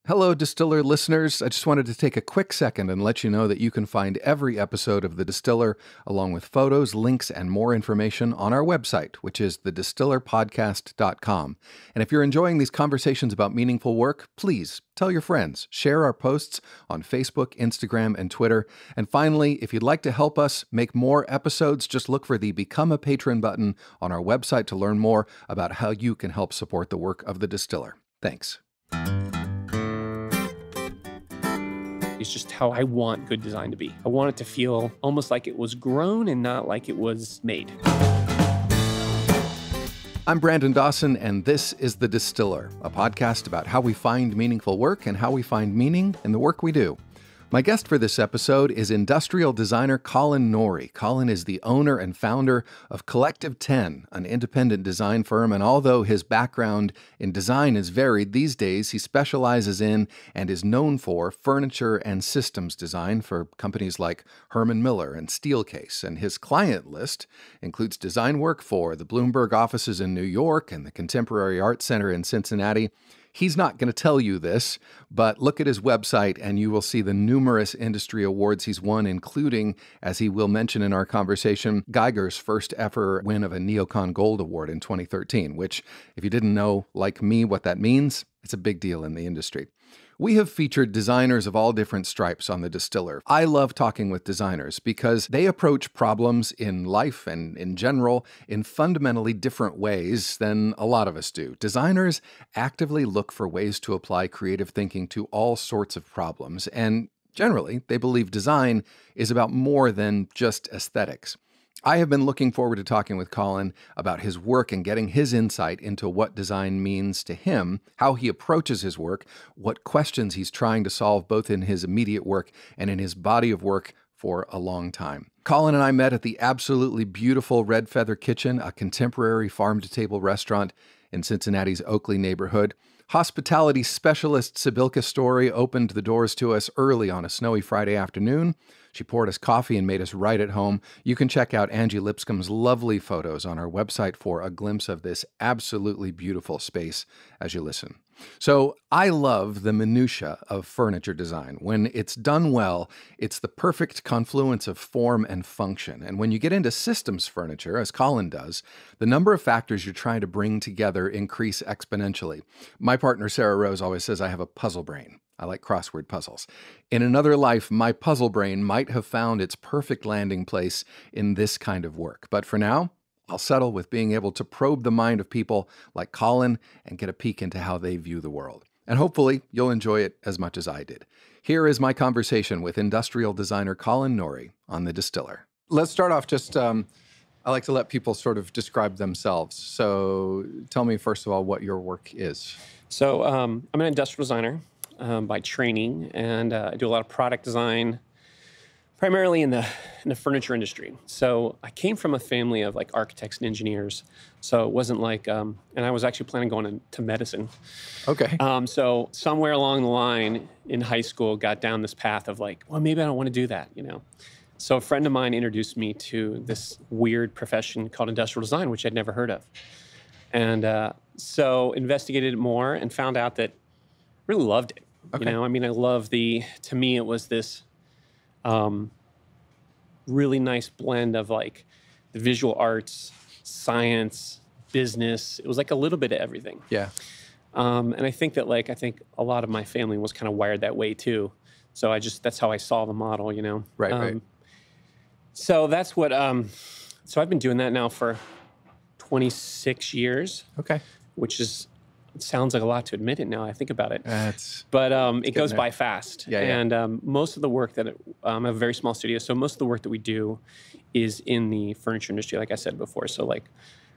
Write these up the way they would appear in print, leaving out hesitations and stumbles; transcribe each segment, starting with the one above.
Hello, Distiller listeners. I just wanted to take a quick second and let you know that you can find every episode of The Distiller, along with photos, links, and more information on our website, which is thedistillerpodcast.com. And if you're enjoying these conversations about meaningful work, please tell your friends, share our posts on Facebook, Instagram, and Twitter. And finally, if you'd like to help us make more episodes, just look for the Become a Patron button on our website to learn more about how you can help support the work of The Distiller. Thanks. It's just how I want good design to be. I want it to feel almost like it was grown and not like it was made. I'm Brandon Dawson, and this is The Distiller, a podcast about how we find meaningful work and how we find meaning in the work we do. My guest for this episode is industrial designer Colin Nourie. Colin is the owner and founder of Collective 10, an independent design firm, and although his background in design is varied, these days he specializes in and is known for furniture and systems design for companies like Herman Miller and Steelcase, and his client list includes design work for the Bloomberg offices in New York and the Contemporary Art Center in Cincinnati. He's not going to tell you this, but look at his website and you will see the numerous industry awards he's won, including, as he will mention in our conversation, Geiger's first ever win of a Neocon Gold Award in 2013, which, if you didn't know, like me, what that means, it's a big deal in the industry. We have featured designers of all different stripes on The Distiller. I love talking with designers because they approach problems in life and in general in fundamentally different ways than a lot of us do. Designers actively look for ways to apply creative thinking to all sorts of problems, and generally, they believe design is about more than just aesthetics. I have been looking forward to talking with Colin about his work and getting his insight into what design means to him, how he approaches his work, what questions he's trying to solve both in his immediate work and in his body of work for a long time. Colin and I met at the absolutely beautiful Red Feather Kitchen, a contemporary farm-to-table restaurant in Cincinnati's Oakley neighborhood. Hospitality specialist Sibilka Story opened the doors to us early on a snowy Friday afternoon. She poured us coffee and made us right at home. You can check out Angie Lipscomb's lovely photos on our website for a glimpse of this absolutely beautiful space as you listen. So I love the minutia of furniture design. When it's done well, it's the perfect confluence of form and function. And when you get into systems furniture, as Colin does, the number of factors you're trying to bring together increase exponentially. My partner, Sarah Rose, always says I have a puzzle brain. I like crossword puzzles. In another life, my puzzle brain might have found its perfect landing place in this kind of work. But for now, I'll settle with being able to probe the mind of people like Colin and get a peek into how they view the world. And hopefully, you'll enjoy it as much as I did. Here is my conversation with industrial designer Colin Nourie on The Distiller. Let's start off just, I like to let people sort of describe themselves. So tell me, first of all, what your work is. So I'm an industrial designer by training, and I do a lot of product design, primarily in the furniture industry. So I came from a family of like architects and engineers. So it wasn't like, and I was actually planning on going to medicine. Okay. So somewhere along the line in high school, got down this path of like, well, maybe I don't want to do that, you know? So a friend of mine introduced me to this weird profession called industrial design, which I'd never heard of. And so investigated it more and found out that I really loved it. Okay. You know, I mean, to me, it was this really nice blend of like the visual arts, science, business. It was like a little bit of everything. Yeah. And I think that a lot of my family was kind of wired that way too. So that's how I saw the model, you know? Right. So that's what, so I've been doing that now for 26 years. Okay. Which it sounds like a lot to admit it now I think about it. But it goes by fast. Yeah. And most of the work that, I have a very small studio, so most of the work that we do is in the furniture industry, like I said before. So like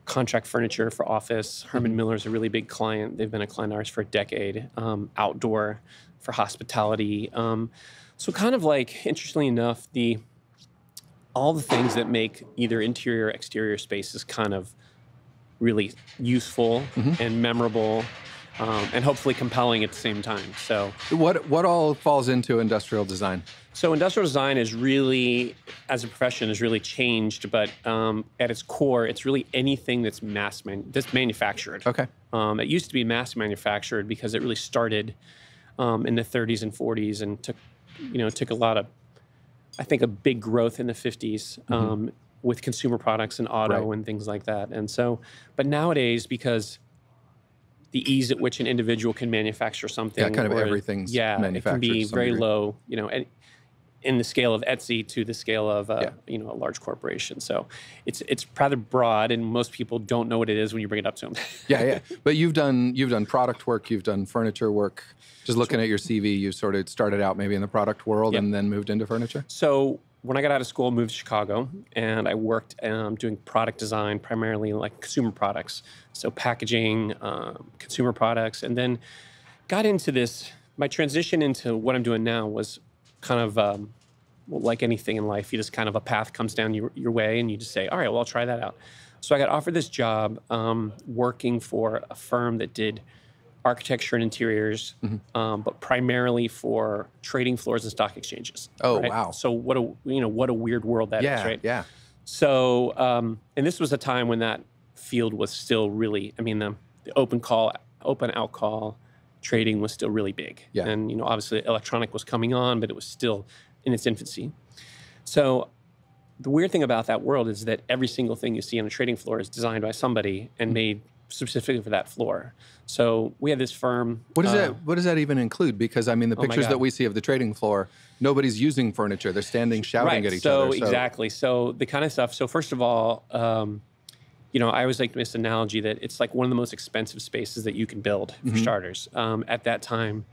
contract furniture for office. Herman Miller is a really big client. They've been a client of ours for a decade. Outdoor for hospitality. So kind of like, interestingly enough, all the things that make either interior or exterior spaces kind of really useful and memorable, and hopefully compelling at the same time. So what all falls into industrial design? So industrial design is really, as a profession, has really changed, but at its core, it's really anything that's manufactured. Okay. It used to be mass manufactured because it really started in the 30s and 40s, and took a lot of, I think, a big growth in the 50s with consumer products and auto and things like that. And so, but nowadays, because the ease at which an individual can manufacture something, kind of everything's manufactured, it can be to some very degree. low, and in the scale of Etsy to the scale of a large corporation. So it's rather broad, and most people don't know what it is when you bring it up to them. Yeah. But you've done product work, you've done furniture work. Just looking at your CV, you sort of started out maybe in the product world and then moved into furniture. So when I got out of school, I moved to Chicago, and I worked doing product design, primarily like consumer products. So packaging, consumer products, and then got into this. My transition into what I'm doing now was kind of like anything in life. You just kind of, a path comes down your way, and you just say, all right, well, I'll try that out. So I got offered this job working for a firm that did architecture and interiors, but primarily for trading floors and stock exchanges. Oh, right? wow. So what a weird world that is, right? Yeah. So, and this was a time when that field was still really, the open out call trading was still really big. Yeah. And, obviously electronic was coming on, but it was still in its infancy. So the weird thing about that world is that every single thing you see on a trading floor is designed by somebody and made specifically for that floor. So we had this firm. What does that even include? Because the pictures that we see of the trading floor, nobody's using furniture. They're standing shouting at each other. Exactly. So the kind of stuff. So first of all, I always like this analogy that it's like one of the most expensive spaces that you can build, for starters. At that time,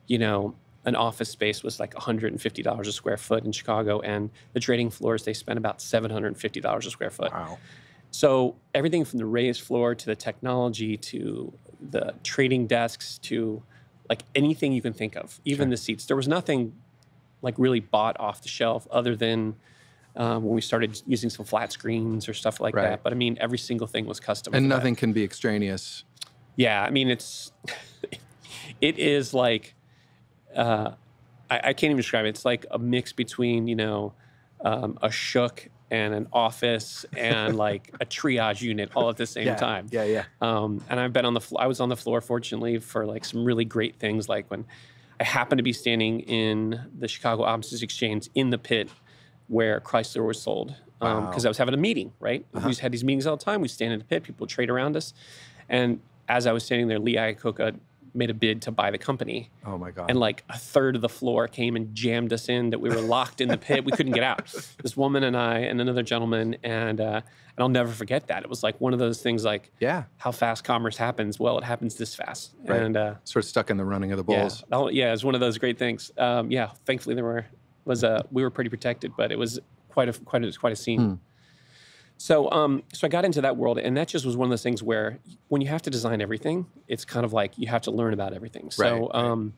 an office space was like $150 a square foot in Chicago, and the trading floors, they spent about $750 a square foot. Wow. So everything from the raised floor to the technology to the trading desks to like anything you can think of, even the seats. There was nothing like really bought off the shelf other than when we started using some flat screens or stuff like that. But every single thing was custom. And nothing can be extraneous. Yeah, it is like, I can't even describe it. It's like a mix between, a shook and an office and like a triage unit all at the same time. Yeah. And I've been I was on the floor, fortunately, for like some really great things. Like when I happened to be standing in the Chicago Options Exchange in the pit where Chrysler was sold. Because I was having a meeting, right? We just had these meetings all the time. We stand in the pit, people would trade around us. And as I was standing there, Lee Iacocca made a bid to buy the company. Oh my God. And like a third of the floor came and jammed us in, that we were locked in the pit. We couldn't get out. This woman and I and another gentleman, and I'll never forget that. It was like one of those things like, how fast commerce happens. Well, it happens this fast. Right. And sort of stuck in the running of the bulls. Yeah, it was one of those great things. Thankfully we were pretty protected, but it was quite a scene. So I got into that world, and that just was one of those things where when you have to design everything, it's kind of like you have to learn about everything. So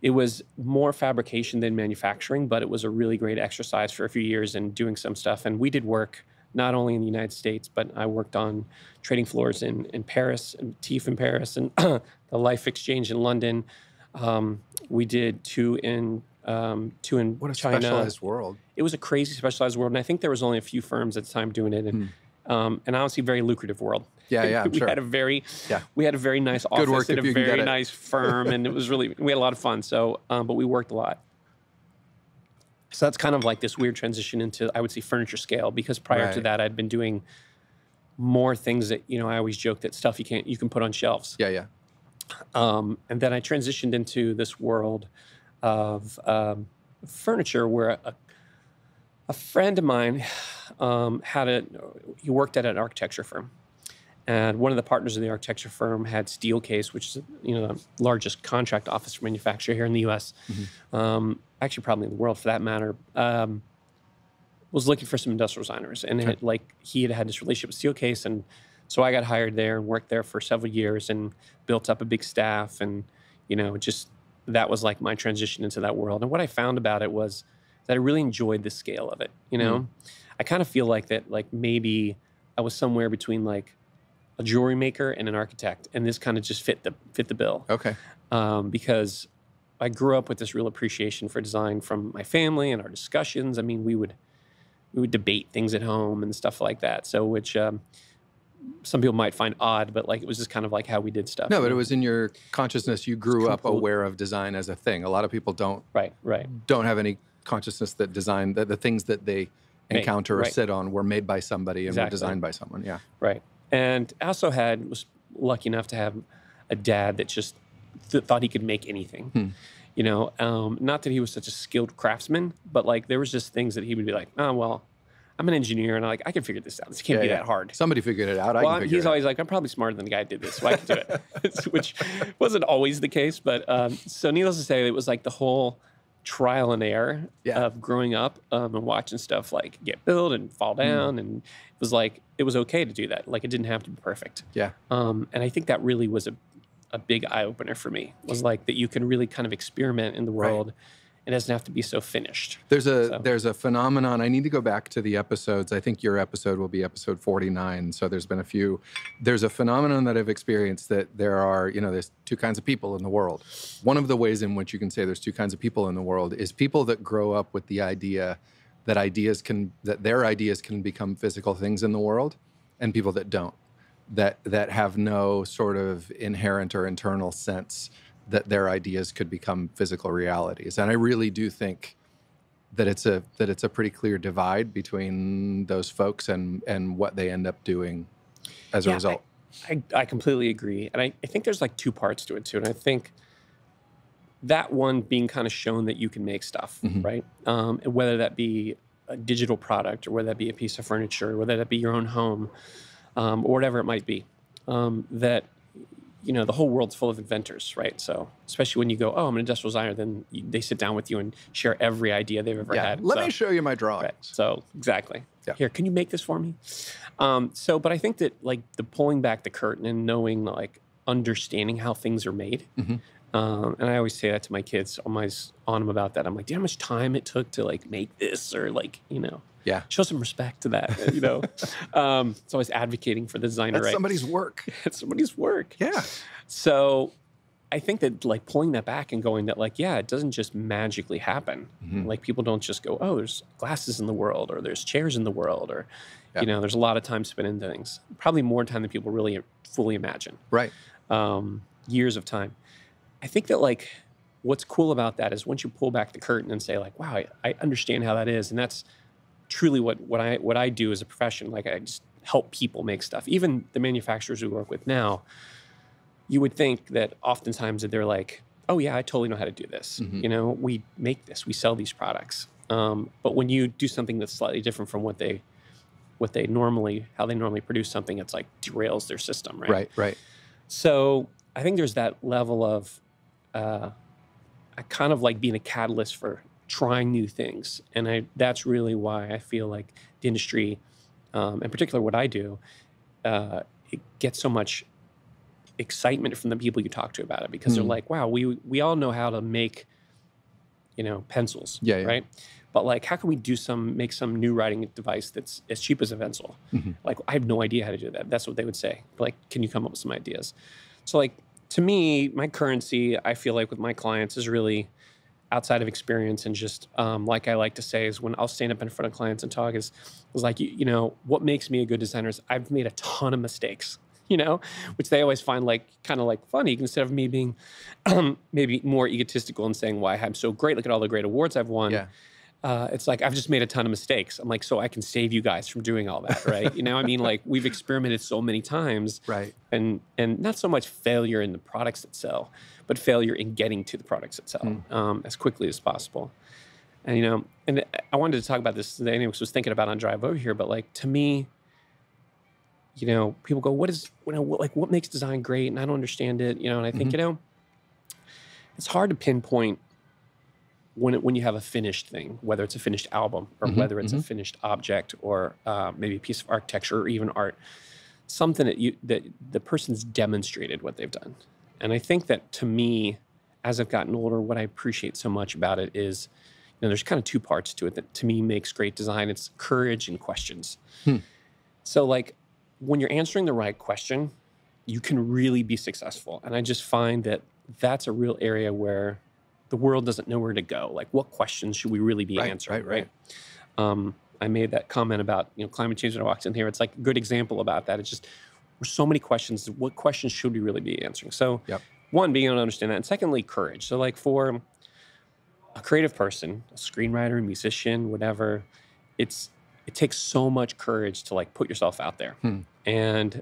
it was more fabrication than manufacturing, but it was a really great exercise for a few years and doing some stuff. And we did work not only in the United States, but I worked on trading floors in Paris, and TIFF in Paris, and the Life Exchange in London. We did two in China. What a specialized world. It was a crazy specialized world, and I think there was only a few firms at the time doing it, and honestly, very lucrative world. Yeah, we sure. had a very nice office at a very nice firm, and it was we had a lot of fun. So, but we worked a lot. So that's kind of like this weird transition into, I would say, furniture scale, because prior to that, I'd been doing more things that, I always joke that stuff you can put on shelves. Yeah. And then I transitioned into this world of furniture where a friend of mine he worked at an architecture firm. And one of the partners in the architecture firm had Steelcase, which is the largest contract office manufacturer here in the U.S., actually probably in the world for that matter, was looking for some industrial designers. And he had this relationship with Steelcase, and so I got hired there and worked there for several years and built up a big staff, and that was like my transition into that world. And what I found about it was that I really enjoyed the scale of it. I kind of feel like that, like maybe I was somewhere between like a jewelry maker and an architect, and this kind of just fit the bill. Okay. Because I grew up with this real appreciation for design from my family and our discussions. We would debate things at home and stuff like that. So which some people might find odd, but like it was just kind of like how we did stuff. No, but it was in your consciousness. You grew up aware of design as a thing. A lot of people don't have any consciousness that design, that the things that they encounter or sit on were made by somebody and were designed by someone. Yeah. Right. And I also was lucky enough to have a dad that just thought he could make anything. You know, not that he was such a skilled craftsman, but like there was just things that he would be like, oh, well, I'm an engineer and I can figure this out. This can't be that hard. Somebody figured it out. He's always like, I'm probably smarter than the guy who did this, so I can do it, which wasn't always the case. But so needless to say, it was like the whole trial and error of growing up and watching stuff like get built and fall down. And it was like, it was okay to do that. Like it didn't have to be perfect. Yeah. And I think that really was a big eye opener for me, was like that you can really kind of experiment in the world. It doesn't have to be so finished. There's a phenomenon. I need to go back to the episodes. I think your episode will be episode 49. So there's been a few. There's a phenomenon that I've experienced that there are, there's two kinds of people in the world. One of the ways in which you can say there's two kinds of people in the world is people that grow up with the idea that their ideas can become physical things in the world, and people that don't, that have no sort of inherent or internal sense that their ideas could become physical realities. And I really do think that it's a pretty clear divide between those folks and what they end up doing as a result. I completely agree. And I think there's like two parts to it too. And I think that one being kind of shown that you can make stuff, right? And whether that be a digital product or whether that be a piece of furniture, or whether that be your own home, or whatever it might be, that the whole world's full of inventors, right? So especially when you go, oh, I'm an industrial designer, then they sit down with you and share every idea they've ever had. Let me show you my drawings. Right. So exactly. Yeah. Here, can you make this for me? But I think that like the pulling back the curtain and knowing, like understanding how things are made. And I always say that to my kids, I'm always on them about that. I'm like, do you know how much time it took to like make this, or like, show some respect to that, It's always advocating for the designer, That's right? somebody's work. It's somebody's work. Yeah. So I think that like pulling that back and going that like, it doesn't just magically happen. Like people don't just go, oh, there's glasses in the world, or there's chairs in the world, or, there's a lot of time spent into things. Probably more time than people really fully imagine. Right. Years of time. I think that like what's cool about that is once you pull back the curtain and say like, wow, I understand how that is. And that's truly what I do as a profession. Like I just help people make stuff. Even the manufacturers we work with now, you would think that oftentimes that they're like, oh yeah, I totally know how to do this. We make this, we sell these products. But when you do something that's slightly different from how they normally produce something, it's like derails their system, right? Right. So I think there's that level of I kind of like being a catalyst for trying new things. And that's really why I feel like the industry, in particular what I do, it gets so much excitement from the people you talk to about it, because they're like, wow, we all know how to make, pencils, right? But like, how can we make some new writing device that's as cheap as a pencil? Like, I have no idea how to do that. That's what they would say. Like, can you come up with some ideas? So like, to me, my currency, I feel like with my clients is really outside of experience, and just like I like to say is when I'll stand up in front of clients and talk is like, what makes me a good designer is I've made a ton of mistakes, which they always find like kind of like funny, instead of me being maybe more egotistical and saying why I'm so great, look at all the great awards I've won. Yeah. It's like, I've just made a ton of mistakes. I'm like, so I can save you guys from doing all that, right? I mean, like we've experimented so many times, right? And not so much failure in the products that sell, but failure in getting to the products that sell as quickly as possible. And, and I wanted to talk about this today, and I was thinking about on drive over here, but like to me, people go, what makes design great? And I don't understand it, and I think, it's hard to pinpoint when you have a finished thing, whether it's a finished album or whether it's a finished object, or maybe a piece of architecture or even art, something that the person's demonstrated what they've done. And I think that to me, as I've gotten older, what I appreciate so much about it is, there's kind of two parts to it that to me makes great design. It's courage and questions. So like when you're answering the right question, you can really be successful. And I just find that that's a real area where the world doesn't know where to go. Like, what questions should we really be answering, right? I made that comment about, climate change when I walked in here. It's like a good example about that. It's just, were so many questions. What questions should we really be answering? So Yep. one, being able to understand that. And secondly, courage. So like for a creative person, a screenwriter, musician, whatever, it takes so much courage to like put yourself out there. And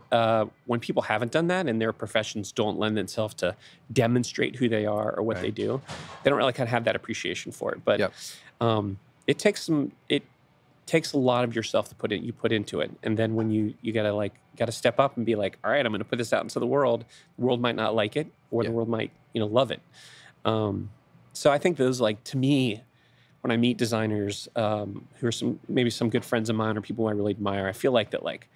when people haven't done that and their professions don't lend themselves to demonstrate who they are or what they do, they don't really kind of have that appreciation for it. But it takes a lot of yourself to put into it. And then when you gotta step up and be like, all right, I'm gonna put this out into the world. The world might not like it, or the world might, love it. So I think those, like, to me, when I meet designers who are maybe some good friends of mine or people I really admire, I feel like that, like,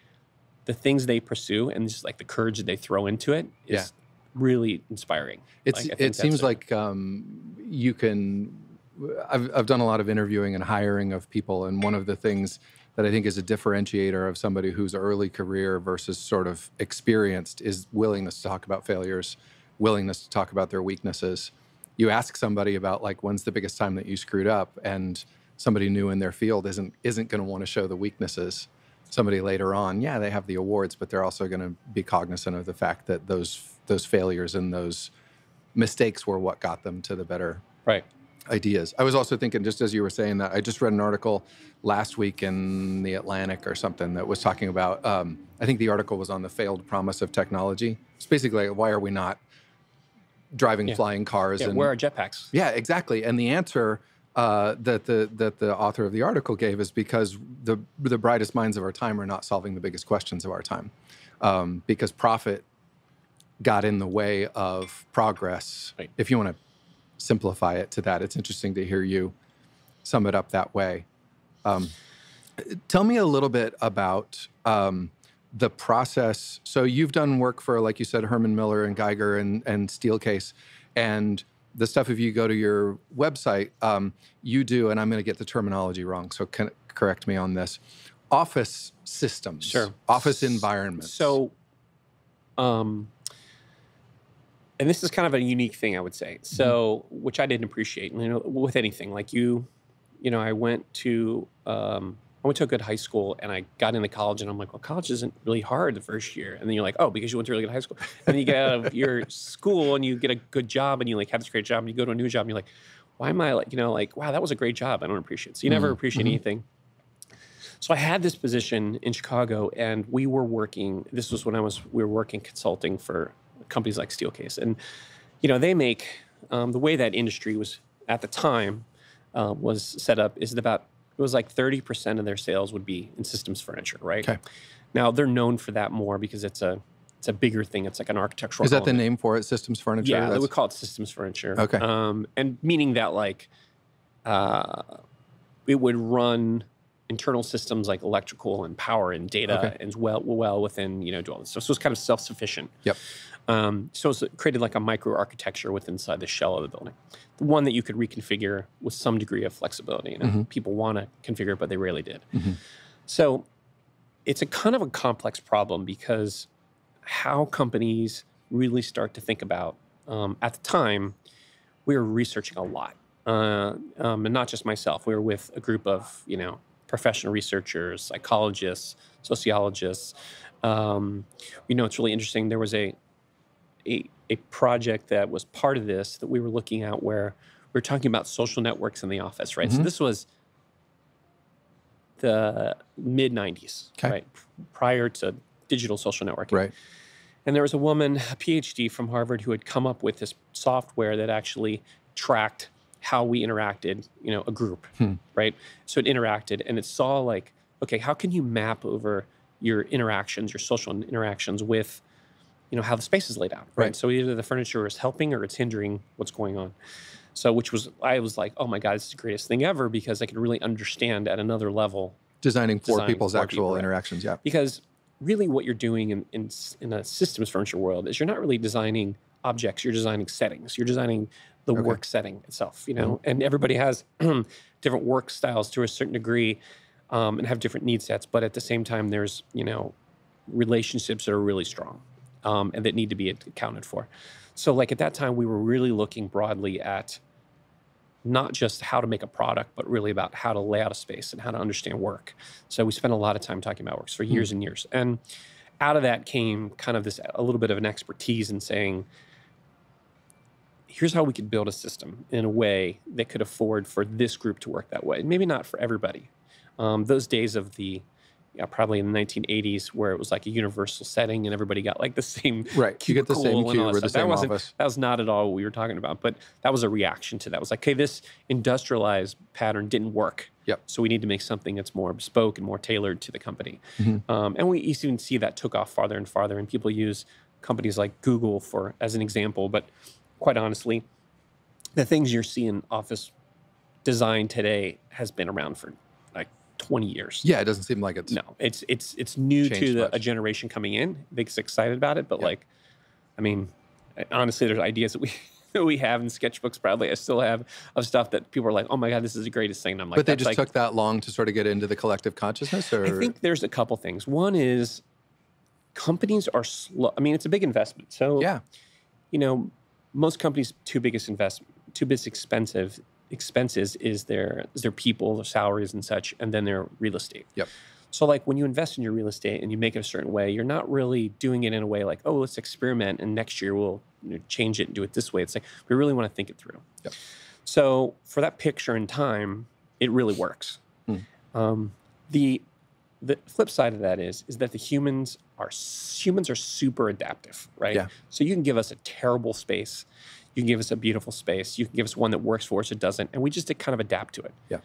the things they pursue and just like the courage that they throw into it is really inspiring. It seems like you can. I've done a lot of interviewing and hiring of people, and one of the things that I think is a differentiator of somebody who's early career versus sort of experienced is willingness to talk about failures, willingness to talk about their weaknesses. You ask somebody about, like, when's the biggest time that you screwed up, and somebody new in their field isn't going to want to show the weaknesses. Somebody later on, they have the awards, but they're also going to be cognizant of the fact that those failures and those mistakes were what got them to the better ideas. I was also thinking, just as you were saying that, I just read an article last week in The Atlantic or something that was talking about, I think the article was on the failed promise of technology. It's basically, why are we not driving flying cars? And where are jetpacks? Yeah, exactly. And the answer that the author of the article gave is because the brightest minds of our time are not solving the biggest questions of our time, because profit got in the way of progress. If you want to simplify it to that, it's interesting to hear you sum it up that way. Tell me a little bit about the process. So you've done work for, like you said, Herman Miller and Geiger and Steelcase, and the stuff, if you go to your website, you do, and I'm going to get the terminology wrong, so correct me on this, office systems, office environments. So, and this is kind of a unique thing, I would say. So, which I didn't appreciate, with anything. Like I went to a good high school, and I got into college, and I'm like, well, college isn't really hard the first year. And then you're like, oh, because you went to a really good high school. And then you get out of your school, and you get a good job, and you like have this great job, and you go to a new job, and you're like, why am I wow, that was a great job. I don't appreciate it. So you never appreciate anything. So I had this position in Chicago, and we were working. This was when we were working consulting for companies like Steelcase, and they make the way that industry was at the time was set up is it was like 30% of their sales would be in systems furniture, right? Okay. Now they're known for that more because it's a bigger thing. It's like an architectural. Is that the name for it? Systems furniture? Yeah, they would call it systems furniture. Okay. And meaning that like it would run internal systems like electrical and power and data as well within do all this stuff. So it's kind of self-sufficient. Yep. So it's created like a micro-architecture within inside the shell of the building. The one that you could reconfigure with some degree of flexibility. People want to configure it, but they rarely did. So it's a kind of a complex problem because how companies really start to think about, at the time, we were researching a lot. And not just myself. We were with a group of, professional researchers, psychologists, sociologists. It's really interesting. There was a project that was part of this that we were looking at where we were talking about social networks in the office, right? So this was the mid-90s, right? Prior to digital social networking. Right. And there was a woman, a PhD from Harvard, who had come up with this software that actually tracked how we interacted, a group, right? So it interacted and it saw like, okay, how can you map over your interactions, your social interactions with, how the space is laid out, right? So either the furniture is helping or it's hindering what's going on. So I was like, oh my God, this is the greatest thing ever because I can really understand at another level. Designing for people's actual interactions, Because really what you're doing in a systems furniture world is you're not really designing objects, you're designing settings. You're designing the work setting itself, and everybody has different work styles to a certain degree and have different need sets. But at the same time, there's, relationships that are really strong and that need to be accounted for. So like at that time, we were really looking broadly at not just how to make a product, but really about how to lay out a space and how to understand work. So we spent a lot of time talking about works for years and years. And out of that came kind of a little bit of an expertise in saying, here's how we could build a system in a way that could afford for this group to work that way. Maybe not for everybody. Those days of probably in the 1980s where it was like a universal setting and everybody got like the same Right. You get the same cube or the same office. That was not at all what we were talking about, but that was a reaction to that. It was like, okay, this industrialized pattern didn't work. Yep. So we need to make something that's more bespoke and more tailored to the company. And we even see that took off farther and farther, and people use companies like Google as an example, but quite honestly, the things you're seeing office design today has been around for like 20 years. Yeah, it doesn't seem like it's... No, it's new to a generation coming in. They get excited about it, but like, I mean, honestly, there's ideas that we have in sketchbooks probably I still have of stuff that people are like, oh my God, this is the greatest thing. And I'm like, but they just took that long to sort of get into the collective consciousness? Or? I think there's a couple things. One is companies are slow. I mean, it's a big investment. So, most companies' two biggest expenses is their people, their salaries and such, and then their real estate. Yep. So like when you invest in your real estate and you make it a certain way, you're not really doing it in a way like, oh, let's experiment and next year we'll change it and do it this way. It's like we really want to think it through. Yep. So for that picture in time, it really works. The flip side of that is that the humans are super adaptive, right? Yeah. So you can give us a terrible space, you can give us a beautiful space, you can give us one that works for us, it doesn't, and we just kind of adapt to it. Yeah.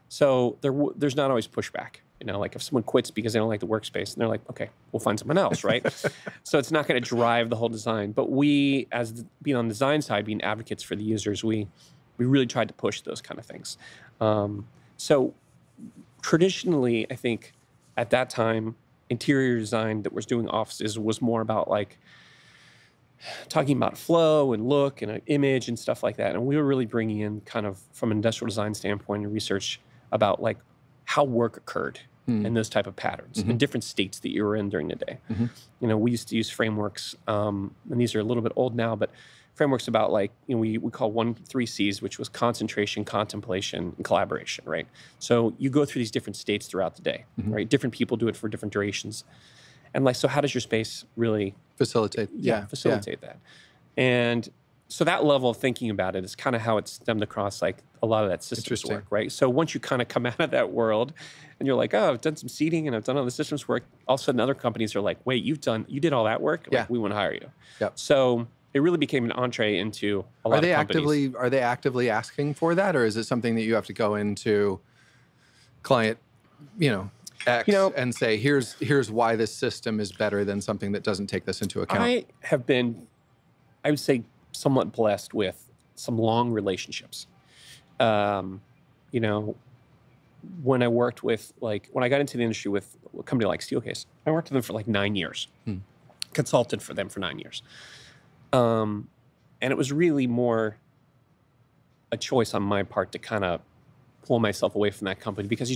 So there's not always pushback. Like if someone quits because they don't like the workspace, and they're like, okay, we'll find someone else, right? So it's not going to drive the whole design. But we, being on the design side, being advocates for the users, we really tried to push those kind of things. So traditionally, I think at that time, interior design that was doing offices was more about like talking about flow and look and an image and stuff like that. And we were really bringing in kind of from an industrial design standpoint and research about like how work occurred in those type of patterns in different states that you were in during the day. We used to use frameworks, and these are a little bit old now, but frameworks about like, we call 3 C's, which was concentration, contemplation, and collaboration, right? So you go through these different states throughout the day, right? Different people do it for different durations. And like, so how does your space really facilitate that? And so that level of thinking about it is kind of how it stemmed across like a lot of that systems work, right? So once you kind of come out of that world and you're like, oh, I've done some seating and I've done all the systems work, all of a sudden other companies are like, wait, you did all that work? Like, we want to hire you. Yep. So it really became an entree into a lot of companies. Are they actively asking for that, or is it something that you have to go into client, X and say, here's why this system is better than something that doesn't take this into account? I have been, I would say, somewhat blessed with some long relationships. When I worked with, when I got into the industry with a company like Steelcase, I worked with them for like 9 years, consulted for them for 9 years. And it was really more a choice on my part to kind of pull myself away from that company because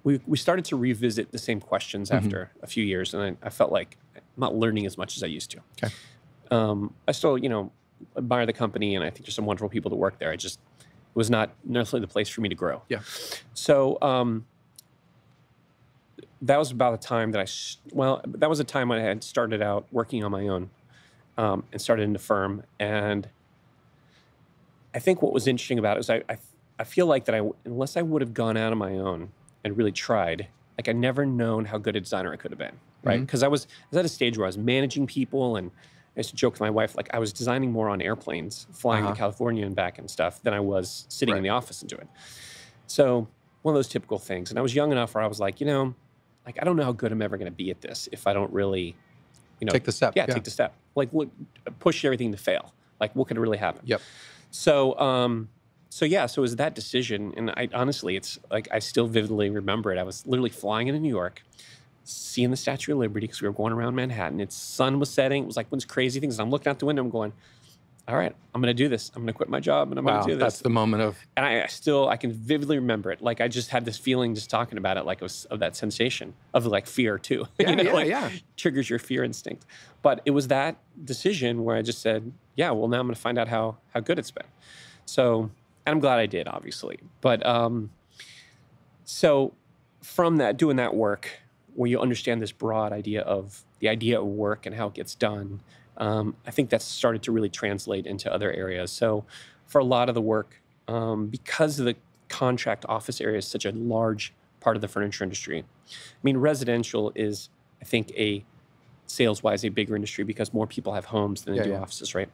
we started to revisit the same questions after a few years, and I felt like I'm not learning as much as I used to. Okay. I still, admire the company, and I think there's some wonderful people to work there. It was not necessarily the place for me to grow. Yeah. So that was about the time that that was a time when I had started out working on my own and started in the firm. And I think what was interesting about it was I feel like that unless I would have gone out on my own and really tried, like I never known how good a designer I could have been, right? Because I was at a stage where I was managing people, and I used to joke with my wife, like I was designing more on airplanes, flying to California and back and stuff, than I was sitting in the office and doing. So one of those typical things. And I was young enough where I was like, I don't know how good I'm ever going to be at this if I don't really, take the step. Yeah, take the step. Like push everything to fail. Like what could really happen? Yep. So, so it was that decision. And I honestly, it's like, I still vividly remember it. I was literally flying into New York, seeing the Statue of Liberty because we were going around Manhattan. Its sun was setting. It was like one of those crazy things. And I'm looking out the window. I'm going, all right, I'm going to do this. I'm going to quit my job and I'm going to do this. That's the moment of... And I can vividly remember it. Like I just had this feeling just talking about it, like it was of that sensation of like fear too. Triggers your fear instinct. But it was that decision where I just said, yeah, well now I'm going to find out how good it's been. So, and I'm glad I did, obviously. But so from that, doing that work, where you understand this broad idea of the idea of work and how it gets done, I think that's started to really translate into other areas. So for a lot of the work, because the contract office area is such a large part of the furniture industry. I mean, residential is, I think, sales-wise, a bigger industry because more people have homes than they do offices, right?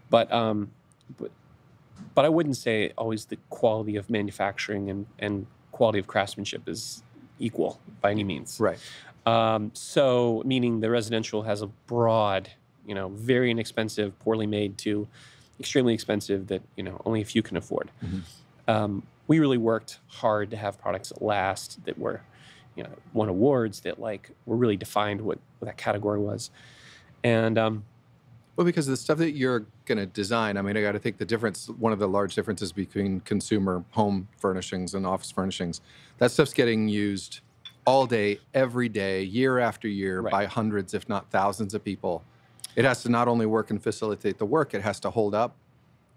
But I wouldn't say always the quality of manufacturing and quality of craftsmanship is equal by any means. Right. So meaning the residential has a broad, very inexpensive, poorly made to extremely expensive that, only a few can afford. We really worked hard to have products that last, that were, won awards, that were really defined what that category was. And well, because the stuff that you're going to design, I mean, I got to think one of the large differences between consumer home furnishings and office furnishings, that stuff's getting used all day, every day, year after year by hundreds, if not thousands of people. It has to not only work and facilitate the work, it has to hold up,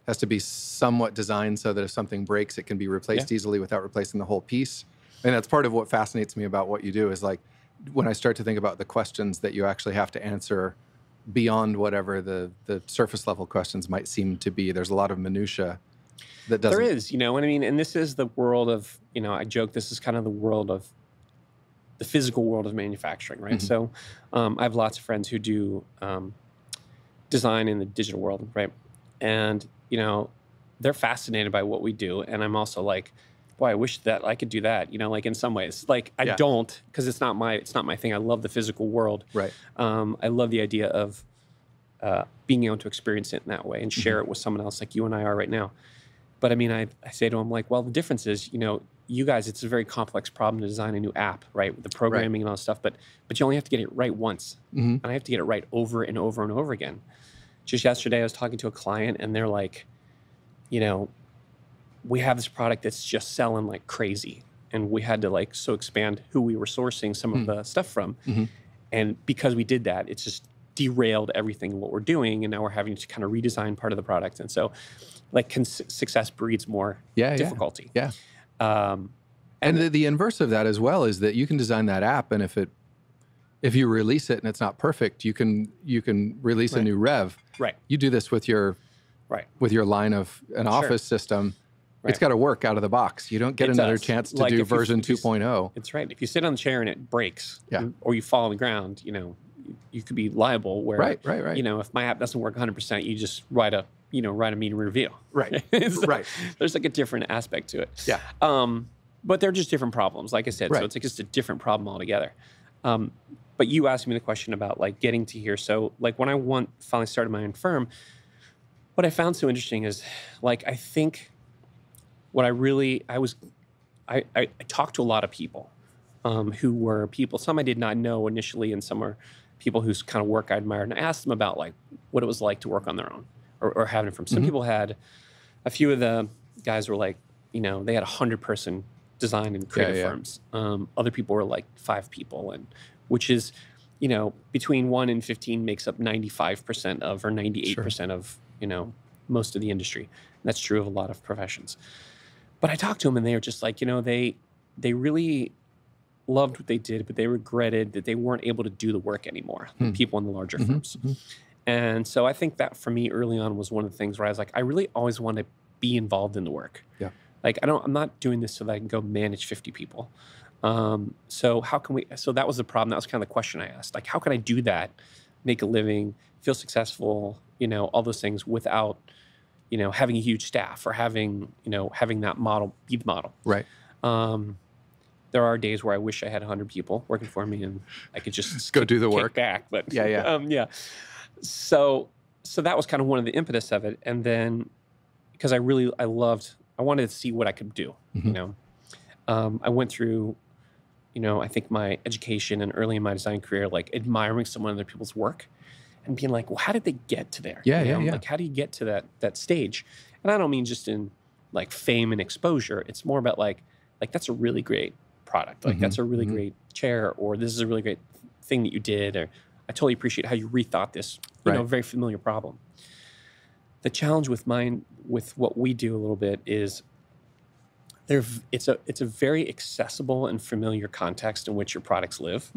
has to be somewhat designed so that if something breaks, it can be replaced easily without replacing the whole piece. And that's part of what fascinates me about what you do is when I start to think about the questions that you actually have to answer beyond whatever the surface level questions might seem to be. There's a lot of minutia that doesn't. There is, what I mean? And this is the world of, I joke, this is kind of the world of the physical world of manufacturing, right? So I have lots of friends who do design in the digital world, right? And, they're fascinated by what we do. And I'm also like, boy, I wish that I could do that, in some ways. I don't, because it's not my thing. I love the physical world. Right. I love the idea of being able to experience it in that way and share it with someone else like you and I are right now. But I mean, I say to them, well, the difference is, you guys, it's a very complex problem to design a new app, right? With the programming and all that stuff, but you only have to get it right once. And I have to get it right over and over and over again. Just yesterday, I was talking to a client and they're like, we have this product that's just selling like crazy. And we had to so expand who we were sourcing some of the stuff from. And because we did that, it's just derailed everything what we're doing. And now we're having to kind of redesign part of the product. And so success breeds more difficulty. Yeah. And the inverse of that as well is that you can design that app, and if you release it and it's not perfect, you can release a new rev. Right. You do this with your line of an office system. Right. It's got to work out of the box. You don't get another chance to do version 2.0. It's right. If you sit on the chair and it breaks, or you fall on the ground, you could be liable. Where right. If my app doesn't work 100%, you just write a meeting review. Right. So right. There's a different aspect to it. Yeah. But they're just different problems, like I said. So it's just a different problem altogether. But you asked me the question about getting to here. So when I finally started my own firm, what I found so interesting is I think what I talked to a lot of people who were people, some I did not know initially, and some are people whose kind of work I admired. And I asked them about what it was like to work on their own or having it from. Some people had, a few of the guys were they had 100-person design and creative firms. Other people were 5 people, and which is, between 1 and 15 makes up 95% of, or 98% of, most of the industry. That's true of a lot of professions. But I talked to them and they were just they really loved what they did, but they regretted that they weren't able to do the work anymore, the people in the larger firms. And so I think that for me early on was one of the things where I was I really always want to be involved in the work. Yeah. I'm not doing this so that I can go manage 50 people. So how can so that was the problem. That was kind of the question I asked. How can I do that, make a living, feel successful, all those things without, having a huge staff or having that model be the model. Right. There are days where I wish I had 100 people working for me and I could just go do the work back. But yeah. So that was kind of one of the impetus of it. And then because I wanted to see what I could do, I went through, I think my education and early in my design career, admiring some other people's work and being well, how did they get to there? Yeah. How do you get to that stage? And I don't mean just in fame and exposure. It's more about that's a really great product. That's a really great chair, or this is a really great thing that you did, or I totally appreciate how you rethought this, very familiar problem. The challenge with what we do a little bit is it's a very accessible and familiar context in which your products live.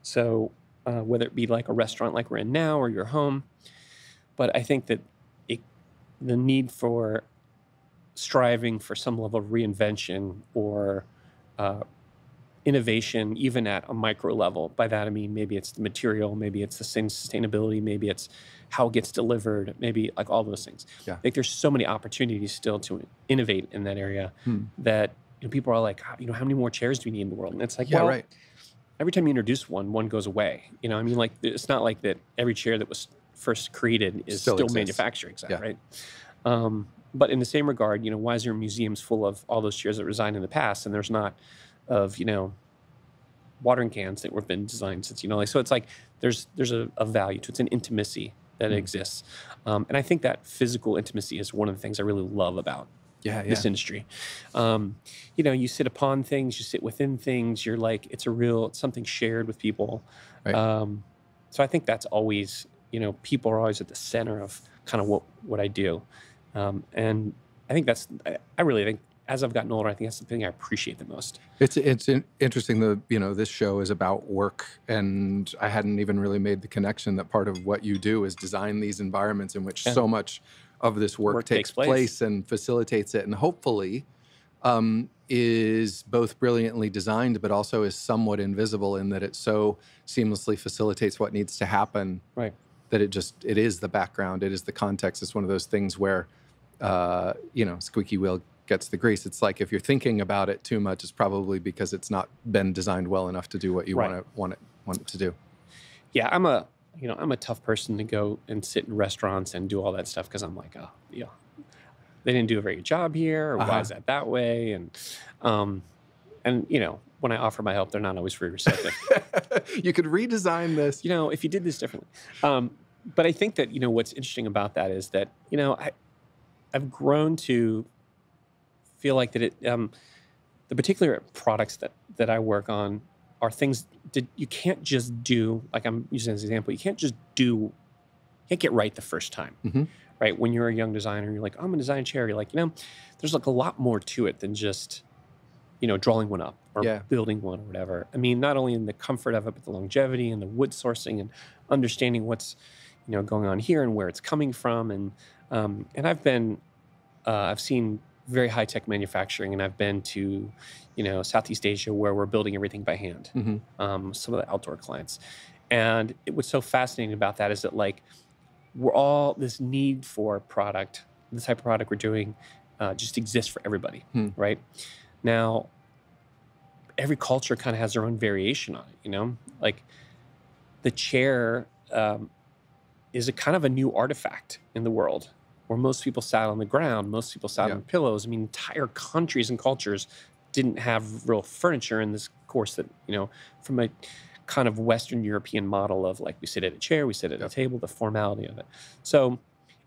So whether it be like a restaurant like we're in now or your home, but I think that the need for striving for some level of reinvention or innovation, even at a micro level. By that I mean maybe it's the material, maybe it's the same sustainability, maybe it's how it gets delivered, maybe like all those things. Yeah. I think there's so many opportunities still to innovate in that area that people are like, how many more chairs do we need in the world? And it's like, well, right. Every time you introduce one goes away. I mean, like it's not like that every chair that was first created is still manufactured, right? But in the same regard, why is there museums full of all those chairs that were designed in the past, and there's not of watering cans that have been designed since so it's like there's a value to it. It's an intimacy that exists, and I think that physical intimacy is one of the things I really love about this industry. You sit upon things, you sit within things. You're like it's something shared with people. Right. So I think that's always people are always at the center of kind of what I do, and I think I really think. As I've gotten older, I think that's the thing I appreciate the most. It's interesting that this show is about work, and I hadn't even really made the connection that part of what you do is design these environments in which so much of this work takes place and facilitates it, and hopefully is both brilliantly designed, but also is somewhat invisible in that it so seamlessly facilitates what needs to happen. Right. That it is the background, it is the context. It's one of those things where squeaky wheel gets the grease. It's like if you're thinking about it too much, it's probably because it's not been designed well enough to do what you want it to do. Yeah, I'm a tough person to go and sit in restaurants and do all that stuff because I'm like, they didn't do a very good job here, or why is that way? And when I offer my help, they're not always very receptive. You could redesign this. If you did this differently. But I think that what's interesting about that is that I've grown to feel like that the particular products that I work on are things that you can't just do, like I'm using as an example, you can't get right the first time, right? When you're a young designer, you're like, I'm gonna design a chair. You're like, there's like a lot more to it than just, drawing one up or building one or whatever. I mean, not only in the comfort of it, but the longevity and the wood sourcing and understanding what's, going on here and where it's coming from. And I've seen very high-tech manufacturing, and I've been to, Southeast Asia where we're building everything by hand. Some of the outdoor clients, and what's so fascinating about that is that like we're all this need for product, the type of product we're doing, just exists for everybody, right? Now, every culture kind of has their own variation on it. Like the chair is a kind of a new artifact in the world. Where most people sat on the ground, most people sat on pillows. I mean, entire countries and cultures didn't have real furniture in this course that, from a kind of Western European model of like we sit at a chair, we sit at a table, the formality of it. So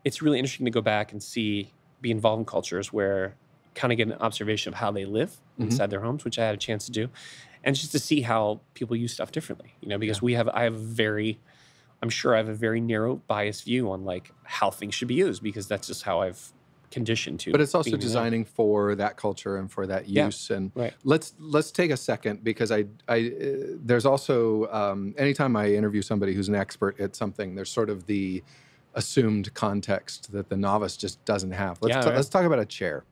it's really interesting to go back and be involved in cultures where kind of get an observation of how they live inside their homes, which I had a chance to do. And just to see how people use stuff differently, because I'm sure I have a very narrow biased view on like how things should be used because that's just how I've conditioned to. But it's also designing for that culture and for that use. And let's take a second because there's also anytime I interview somebody who's an expert at something, there's sort of the assumed context that the novice just doesn't have. Let's talk about a chair.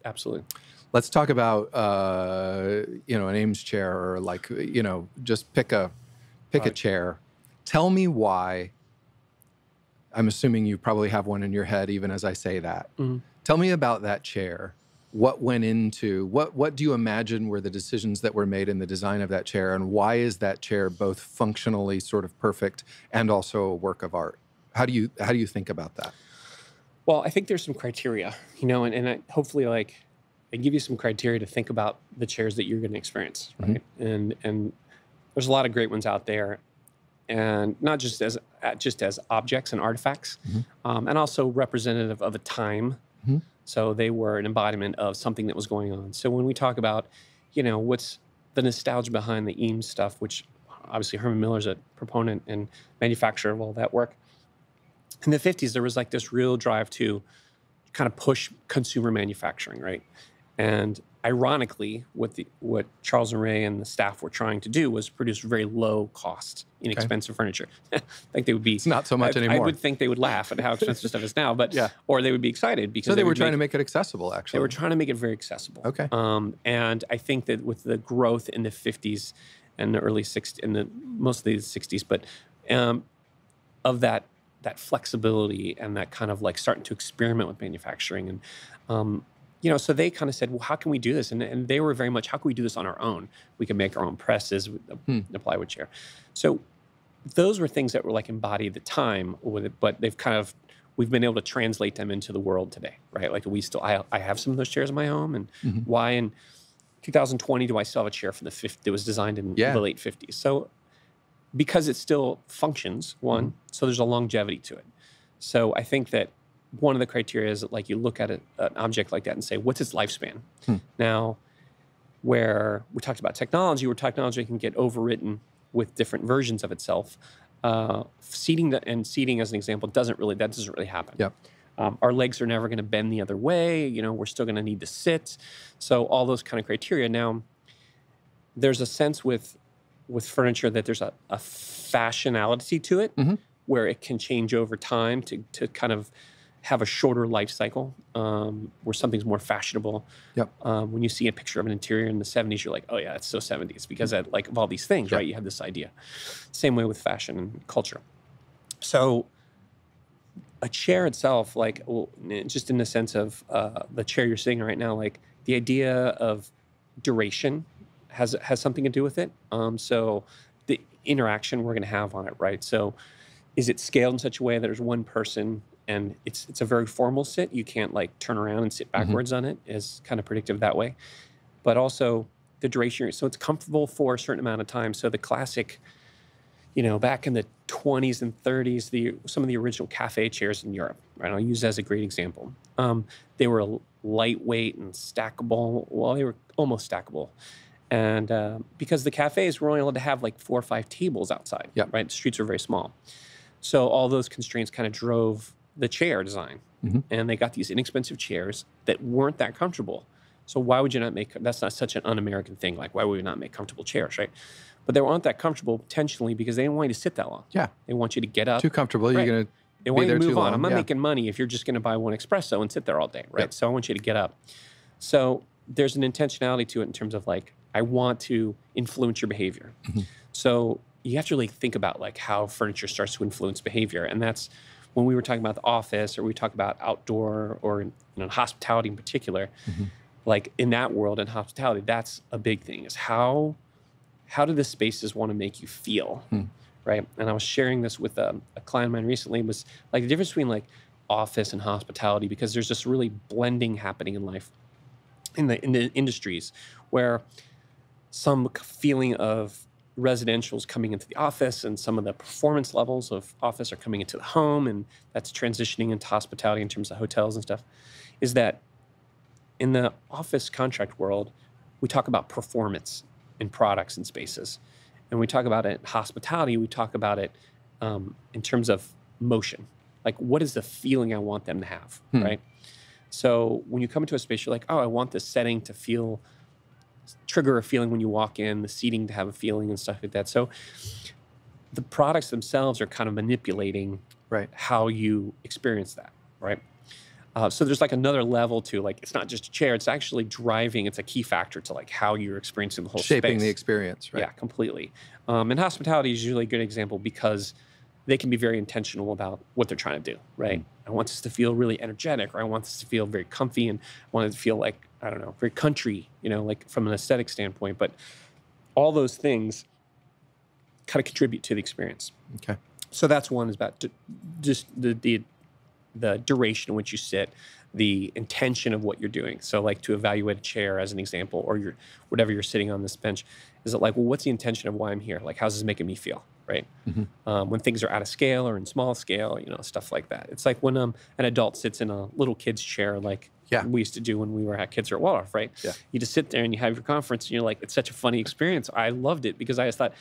Absolutely. Let's talk about an Eames chair or like just pick a chair. Tell me why, I'm assuming you probably have one in your head even as I say that. Tell me about that chair. What went into, what do you imagine were the decisions that were made in the design of that chair, and why is that chair both functionally sort of perfect and also a work of art? How do you think about that? Well, I think there's some criteria, and hopefully like I give you some criteria to think about the chairs that you're going to experience, right? And there's a lot of great ones out there. And not just as objects and artifacts, and also representative of a time. So they were an embodiment of something that was going on. So when we talk about, what's the nostalgia behind the Eames stuff, which obviously Herman Miller's a proponent and manufacturer of all that work. In the 50s, there was like this real drive to kind of push consumer manufacturing, right? And ironically, what Charles and Ray and the staff were trying to do was produce very low cost, inexpensive furniture. Like they would be. It's not so much I anymore. would think they would laugh at how expensive stuff is now, but Yeah. or they would be excited because So they were trying to make it accessible, actually. they were trying to make it very accessible. Okay. And I think that with the growth in the 50s and the early 60s, and mostly the 60s, but of that flexibility and that kind of like starting to experiment with manufacturing. And, so they kind of said, well, how can we do this? And they were very much, how can we do this on our own? We can make our own presses with the plywood chair. So those were things that were like embodied at the time with it, but we've been able to translate them into the world today, right? Like I have some of those chairs in my home, and why in 2020 do I still have a chair from the 50s that was designed in the late 50s? So because it still functions, one, so there's a longevity to it. So I think that one of the criteria is that like you look at an object like that and say, what's its lifespan? Now, where we talked about technology, where technology can get overwritten with different versions of itself, seating as an example doesn't really happen. Yep. Our legs are never going to bend the other way. We're still going to need to sit. So all those kind of criteria. Now, there's a sense with furniture that there's a fashionality to it, where it can change over time to kind of have a shorter life cycle, where something's more fashionable. Yep. When you see a picture of an interior in the 70s, you're like, oh yeah, it's so 70s because of all these things, right? You have this idea. Same way with fashion and culture. So a chair itself, just in the sense of the chair you're sitting in right now, like the idea of duration has something to do with it. So the interaction we're going to have on it, right? So is it scaled in such a way that there's one person and it's a very formal sit? You can't like turn around and sit backwards on it, is kind of predictive that way. But also the duration, so it's comfortable for a certain amount of time. So the classic, back in the 20s and 30s, some of the original cafe chairs in Europe, right? I'll use that as a great example. They were lightweight and stackable. Well, they were almost stackable. And because the cafes were only allowed to have like 4 or 5 tables outside, right? The streets were very small. So all those constraints kind of drove the chair design. And they got these inexpensive chairs that weren't that comfortable. So why would you not that's not such an un-American thing. Like, why would we not make comfortable chairs, right? But they weren't that comfortable intentionally because they didn't want you to sit that long. Yeah. They want you to get up. Too comfortable, right. You're going to They want you to move on. I'm not making money if you're just going to buy one espresso and sit there all day, right? So I want you to get up. So there's an intentionality to it in terms of like, I want to influence your behavior. So you have to really think about like how furniture starts to influence behavior. And that's when we were talking about the office, or we talk about outdoor, or hospitality in particular. Like in that world, in hospitality, that's a big thing, is how do the spaces want to make you feel, right? And I was sharing this with a client of mine recently, was like the difference between like office and hospitality, because there's this really blending happening in life, in the industries, where some feeling of residentials coming into the office and some of the performance levels of office are coming into the home, and that's transitioning into hospitality in terms of hotels and stuff, is that in the office contract world, we talk about performance in products and spaces. And we talk about it in hospitality, we talk about it in terms of motion. Like, what is the feeling I want them to have, right? So when you come into a space, you're like, oh, I want this setting to trigger a feeling when you walk in, the seating to have a feeling and stuff like that. So the products themselves are kind of manipulating how you experience that, right? So there's like another level to like, it's not just a chair, it's actually driving, it's a key factor to like how you're experiencing the whole space. Shaping the experience, right? Yeah, completely. And hospitality is usually a good example because they can be very intentional about what they're trying to do, right? I want this to feel really energetic, or I want this to feel very comfy, and I want it to feel like, I don't know, very country, like from an aesthetic standpoint. But all those things kind of contribute to the experience. Okay. So that's one, is about just the duration in which you sit, the intention of what you're doing. So like to evaluate a chair as an example, or whatever you're sitting on this bench, is it like, well, what's the intention of why I'm here? Like, how's this making me feel, right? When things are out of scale or in small scale, stuff like that. It's like when an adult sits in a little kid's chair, like we used to do when we had kids at Waldorf, right? Yeah. You just sit there and you have your conference, and you're like, it's such a funny experience. I loved it because I just thought,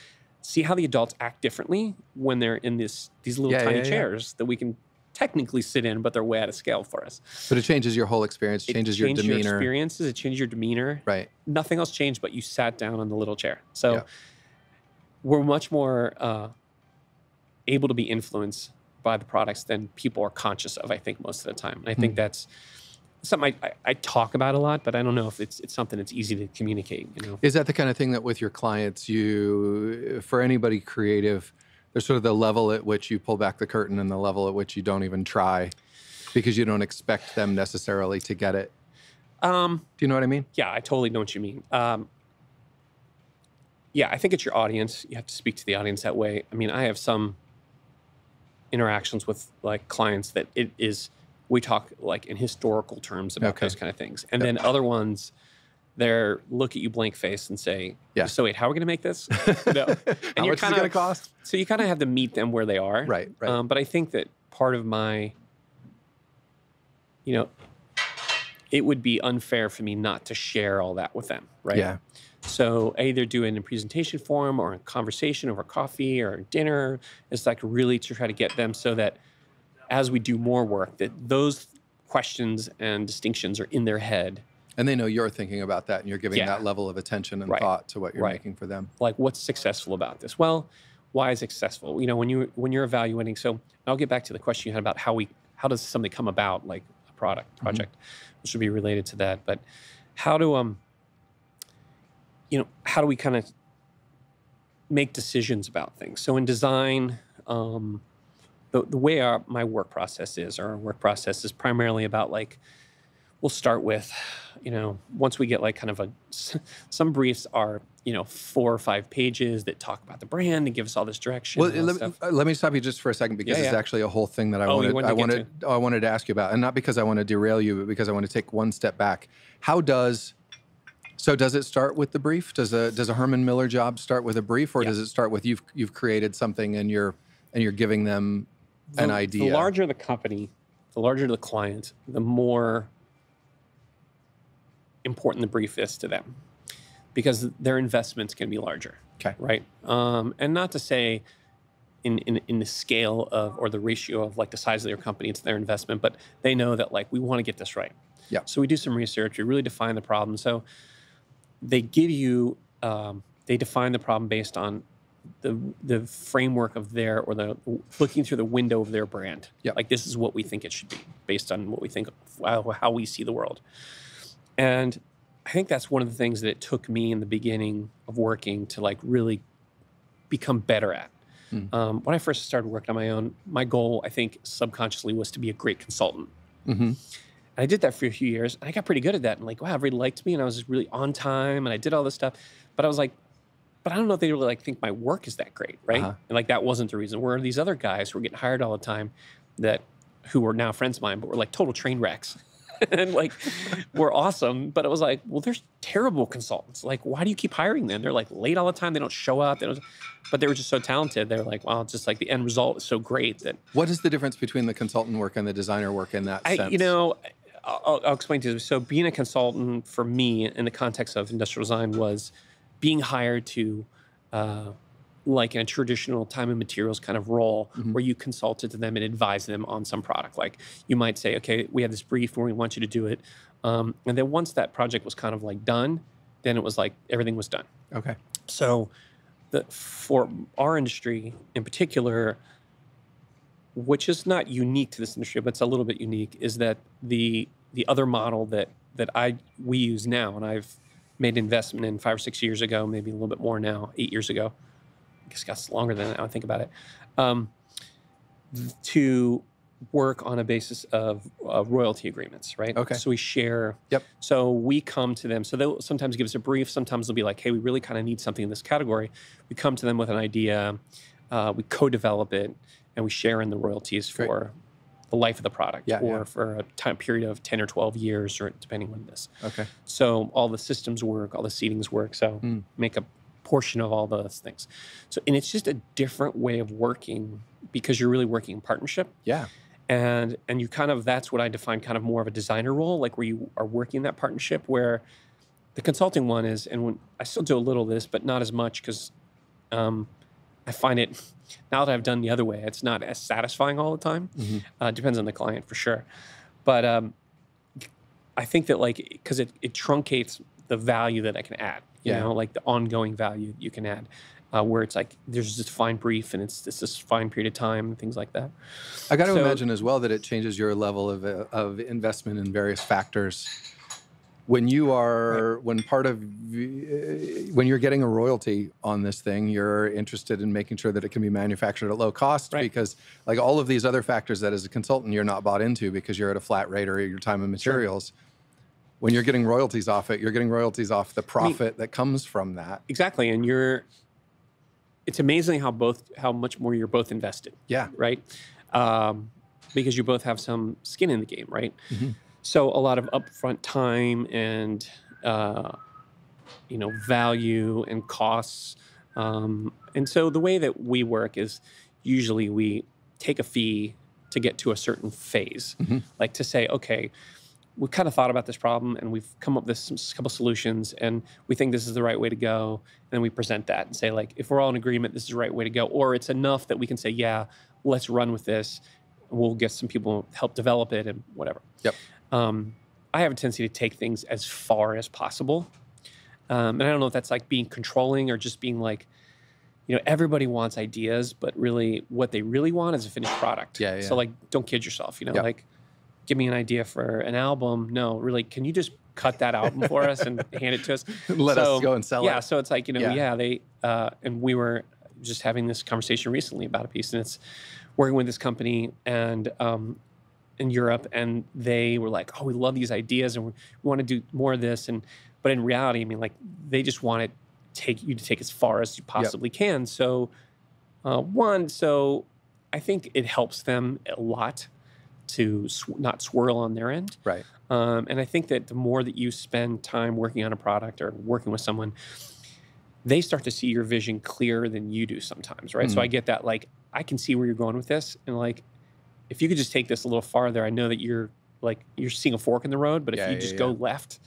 see how the adults act differently when they're in these little tiny chairs that we can technically sit in, but they're way out of scale for us. But it changes your whole experience, changes your demeanor. Your experiences, it changes your demeanor. Right. Nothing else changed, but you sat down on the little chair. So Yeah. we're much more able to be influenced by the products than people are conscious of, I think, most of the time. And I think that's something I talk about a lot, but I don't know if it's something that's easy to communicate. You know? Is that the kind of thing that with your clients, for anybody creative, there's sort of the level at which you pull back the curtain and the level at which you don't even try because you don't expect them necessarily to get it? Do you know what I mean? Yeah, I totally know what you mean. Yeah, I think it's your audience. You have to speak to the audience that way. I mean, I have some interactions with like clients that we talk like in historical terms about those kind of things. And then other ones, they're look at you blank face and say, so wait, how are we going to make this? No. And how much is it going to cost? So you kind of have to meet them where they are. Right. But I think that part of my, it would be unfair for me not to share all that with them, right? Yeah. So either do it in a presentation form or a conversation over coffee or dinner. It's like really to try to get them so that as we do more work, that those questions and distinctions are in their head. And they know you're thinking about that and you're giving that level of attention and thought to what you're making for them. Like, what's successful about this? Well, why is it successful? When you're evaluating. So I'll get back to the question you had about how does something come about, like a project, which would be related to that. But how do we kind of make decisions about things? So in design, the way my work process is, or our work process is primarily about like, we'll start with, once we get like kind of some briefs are, 4 or 5 pages that talk about the brand and give us all this direction. Well, let me stop you just for a second because it's actually a whole thing that I wanted to ask you about, and not because I want to derail you, but because I want to take one step back. Does it start with the brief? Does a Herman Miller job start with a brief, or does it start with you've created something and you're giving them an idea? The larger the company, the larger the client, the more important the brief is to them, because their investments can be larger. Okay. Right. And not to say in the scale of, or the ratio of like the size of their company to their investment, but they know that like we want to get this right. Yeah. So we do some research. We really define the problem. So they give you, they define the problem based on the framework of looking through the window of their brand. Yeah. Like, this is what we think it should be based on what we think, how we see the world. And I think that's one of the things that it took me in the beginning of working to like really become better at. When I first started working on my own, my goal, I think subconsciously, was to be a great consultant. And I did that for a few years, and I got pretty good at that. And like, wow, everybody liked me, and I was just really on time, and I did all this stuff. But I was like, but I don't know if they really like think my work is that great, right? And like, that wasn't the reason. Where these other guys who were getting hired all the time, who were now friends of mine, but were like total train wrecks. And like, we're awesome, but it was like, well, there's terrible consultants. Like, why do you keep hiring them? They're like late all the time. They don't show up. But they were just so talented. They're like, wow, it's just like the end result is so great that. What is the difference between the consultant work and the designer work in that sense? I'll explain to you. So being a consultant for me in the context of industrial design was being hired to, like in a traditional time and materials kind of role, where you consulted to them and advised them on some product. Like, you might say, okay, we have this brief where we want you to do it. And then once that project was kind of like done, then it was like everything was done. Okay. So for our industry in particular, which is not unique to this industry, but it's a little bit unique, is that the other model that we use now, and I've made an investment in 5 or 6 years ago, maybe a little bit more now, 8 years ago. I guess it's longer than that now I think about it, to work on a basis of royalty agreements, right? Okay. So we share. Yep. So we come to them. So they'll sometimes give us a brief. Sometimes they'll be like, hey, we really kind of need something in this category. We come to them with an idea. We co-develop it, and we share in the royalties for the life of the product, for a time period of 10 or 12 years, or depending on this. Okay. So all the systems work, all the seatings work. So make a portion of all those things. So, and it's just a different way of working, because you're really working in partnership. Yeah. And you kind of, that's what I define kind of more of a designer role, like where you are working in that partnership, where the consulting one is, and when I still do a little of this, but not as much, because I find it, now that I've done the other way, it's not as satisfying all the time. Depends on the client for sure. But I think that like, because it truncates the value that I can add, you know, like the ongoing value you can add, where it's like, there's just a fine brief and it's this fine period of time and things like that. I got to imagine as well that it changes your level of investment in various factors. When you are, when you're getting a royalty on this thing, you're interested in making sure that it can be manufactured at low cost, because like all of these other factors that as a consultant you're not bought into because you're at a flat rate or your time and materials. When you're getting royalties off it, you're getting royalties off the profit that comes from that. Exactly, and it's amazing how much more you're both invested. Yeah. Right. Because you both have some skin in the game, right? So a lot of upfront time and, you know, value and costs. And so the way that we work is usually we take a fee to get to a certain phase. Like to say, okay, we've kind of thought about this problem and we've come up with a couple solutions and we think this is the right way to go. And we present that and say, like, if we're all in agreement, this is the right way to go. Or it's enough that we can say, yeah, let's run with this. We'll get some people to help develop it and whatever. Yep. I have a tendency to take things as far as possible. And I don't know if that's like being controlling or just being like, you know, everybody wants ideas, but really what they really want is a finished product. So like, don't kid yourself, you know, like give me an idea for an album. No, really, can you just cut that album for us and hand it to us? Let us go and sell it. Yeah. So it's like, you know, they, and we were just having this conversation recently about a piece, and it's working with this company and, in Europe, and they were like, "Oh, we love these ideas, and we want to do more of this." But in reality, I mean, like they just want you to take as far as you possibly can. So, so I think it helps them a lot to not swirl on their end, right? And I think that the more that you spend time working on a product or working with someone, they start to see your vision clearer than you do sometimes, right? So I get that, like, I can see where you're going with this, and like, if you could just take this a little farther, I know that you're seeing a fork in the road, but if you just go left,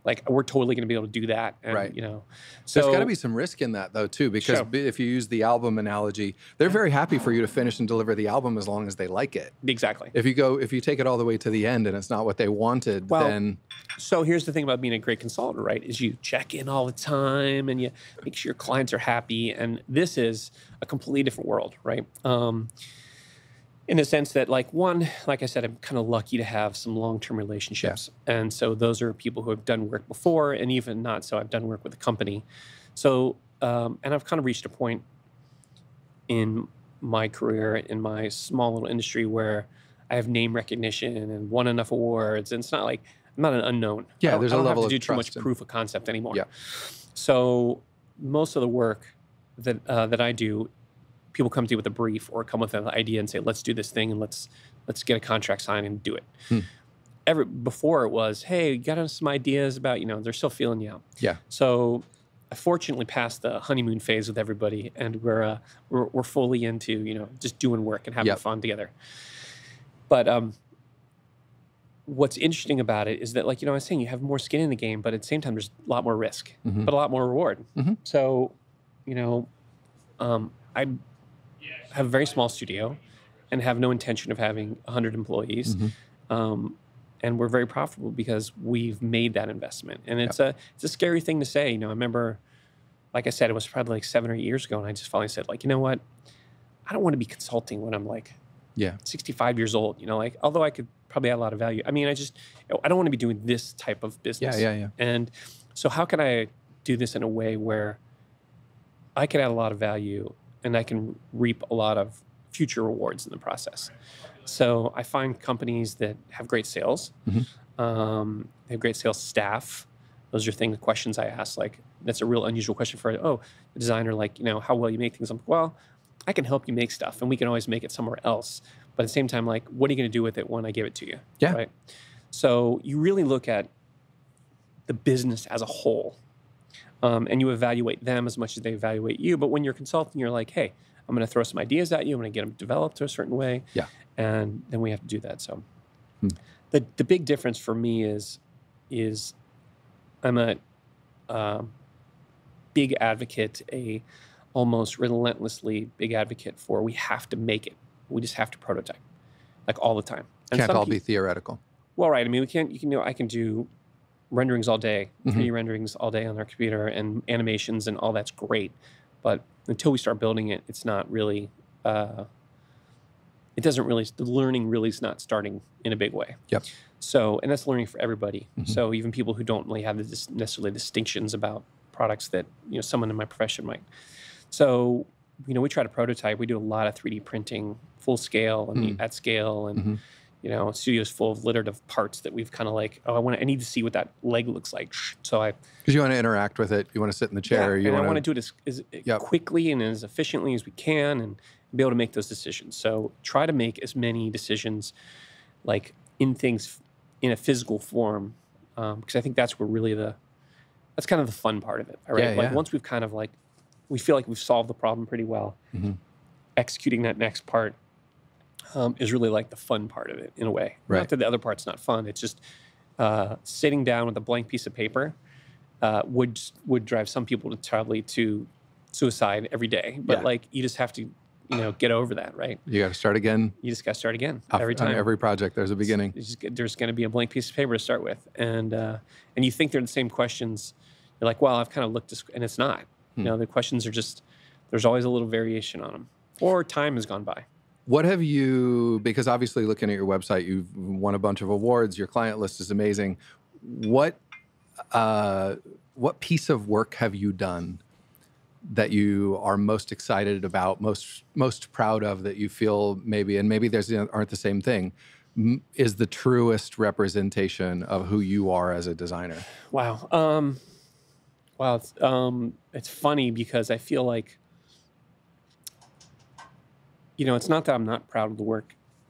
like we're totally going to be able to do that. And, you know, so there's got to be some risk in that though, too, because if you use the album analogy, they're very happy for you to finish and deliver the album as long as they like it. Exactly. If you take it all the way to the end and it's not what they wanted, then. So here's the thing about being a great consultant, right? Is you check in all the time and you make sure your clients are happy. And this is a completely different world, right? In the sense that, like, like I said, I'm kind of lucky to have some long-term relationships. And so those are people who have done work before, and even not so, I've done work with a company. So, and I've kind of reached a point in my career, in my small little industry, where I have name recognition and won enough awards. And it's not like, I'm not an unknown. Yeah, there's a level of trust. I don't have to do too much proof of concept anymore. So most of the work that I do, people come to you with a brief or come with an idea and say, let's do this thing and let's get a contract signed and do it. Before it was, hey, you got some ideas about, you know, they're still feeling you out. Yeah. So I fortunately passed the honeymoon phase with everybody, and we're fully into, you know, just doing work and having fun together. But what's interesting about it is that, like, you know, I was saying you have more skin in the game, but at the same time, there's a lot more risk, but a lot more reward. So, you know, I have a very small studio and have no intention of having 100 employees. And we're very profitable because we've made that investment. And it's a scary thing to say. You know, I remember, like I said, it was probably like 7 or 8 years ago, and I just finally said, like, you know what? I don't want to be consulting when I'm like 65 years old. You know, like, although I could probably add a lot of value. I mean, I don't want to be doing this type of business. And so how can I do this in a way where I can add a lot of value and I can reap a lot of future rewards in the process? So I find companies that have great sales, they have great sales staff. Those are questions I ask. Like, that's a real unusual question for, a designer, like, you know, how well you make things. I'm like, well, I can help you make stuff, and we can always make it somewhere else. But at the same time, like, what are you going to do with it when I give it to you? Yeah. Right. So you really look at the business as a whole, and you evaluate them as much as they evaluate you. But when you're consulting, you're like, hey, I'm going to throw some ideas at you. I'm going to get them developed a certain way. Yeah. And then we have to do that. So the big difference for me is I'm a big advocate, a almost relentlessly big advocate for we have to make it. We just have to prototype, like all the time. And Can't all be theoretical. Well, right. I mean, I can do renderings all day, 3D renderings all day on our computer and animations and all that's great. But until we start building it, it's not really, the learning really is not starting in a big way. Yep. So, and that's learning for everybody. So even people who don't really have necessarily distinctions about products that, someone in my profession might. So, we try to prototype. We do a lot of 3D printing, full scale and at scale, and studio's full of littered of parts that we've kind of like, I need to see what that leg looks like. So because you want to interact with it, you want to sit in the chair. I want to do it as quickly and as efficiently as we can, and be able to make those decisions. So try to make as many decisions, like in things in a physical form, because I think that's where really that's kind of the fun part of it. All right, once we've kind of like, we feel like we've solved the problem pretty well. Executing that next part is really like the fun part of it in a way. Right. Not that the other part's not fun. It's just sitting down with a blank piece of paper would drive some people to suicide every day. But like you just have to get over that, right? You got to start again. You just got to start again every time. On every project, there's a beginning. There's going to be a blank piece of paper to start with, and you think they're the same questions. You're like, well, I've kind of looked this, and it's not. The questions are just, there's always a little variation on them, or time has gone by. What have you, because obviously looking at your website, you've won a bunch of awards, your client list is amazing. What piece of work have you done that you are most excited about, most proud of, that you feel maybe there's aren't the same thing, is the truest representation of who you are as a designer? Wow. It's funny because I feel like, it's not that I'm not proud of the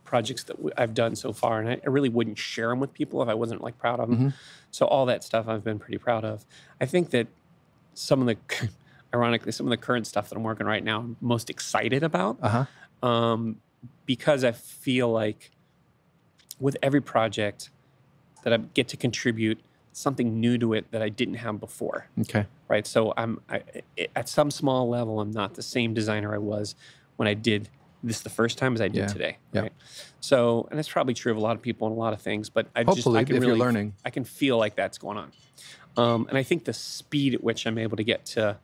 projects that I've done so far, and I really wouldn't share them with people if I wasn't like proud of them. So all that stuff I've been pretty proud of. I think that ironically, some of the current stuff that I'm working right now, I'm most excited about, because I feel like with every project that I get to contribute something new to it that I didn't have before. Okay. Right. So at some small level, I'm not the same designer I was when I did this the first time as I did today. Right. So, and that's probably true of a lot of people and a lot of things, but I can really, you're learning, I can feel like that's going on. And I think the speed at which I'm able to get to,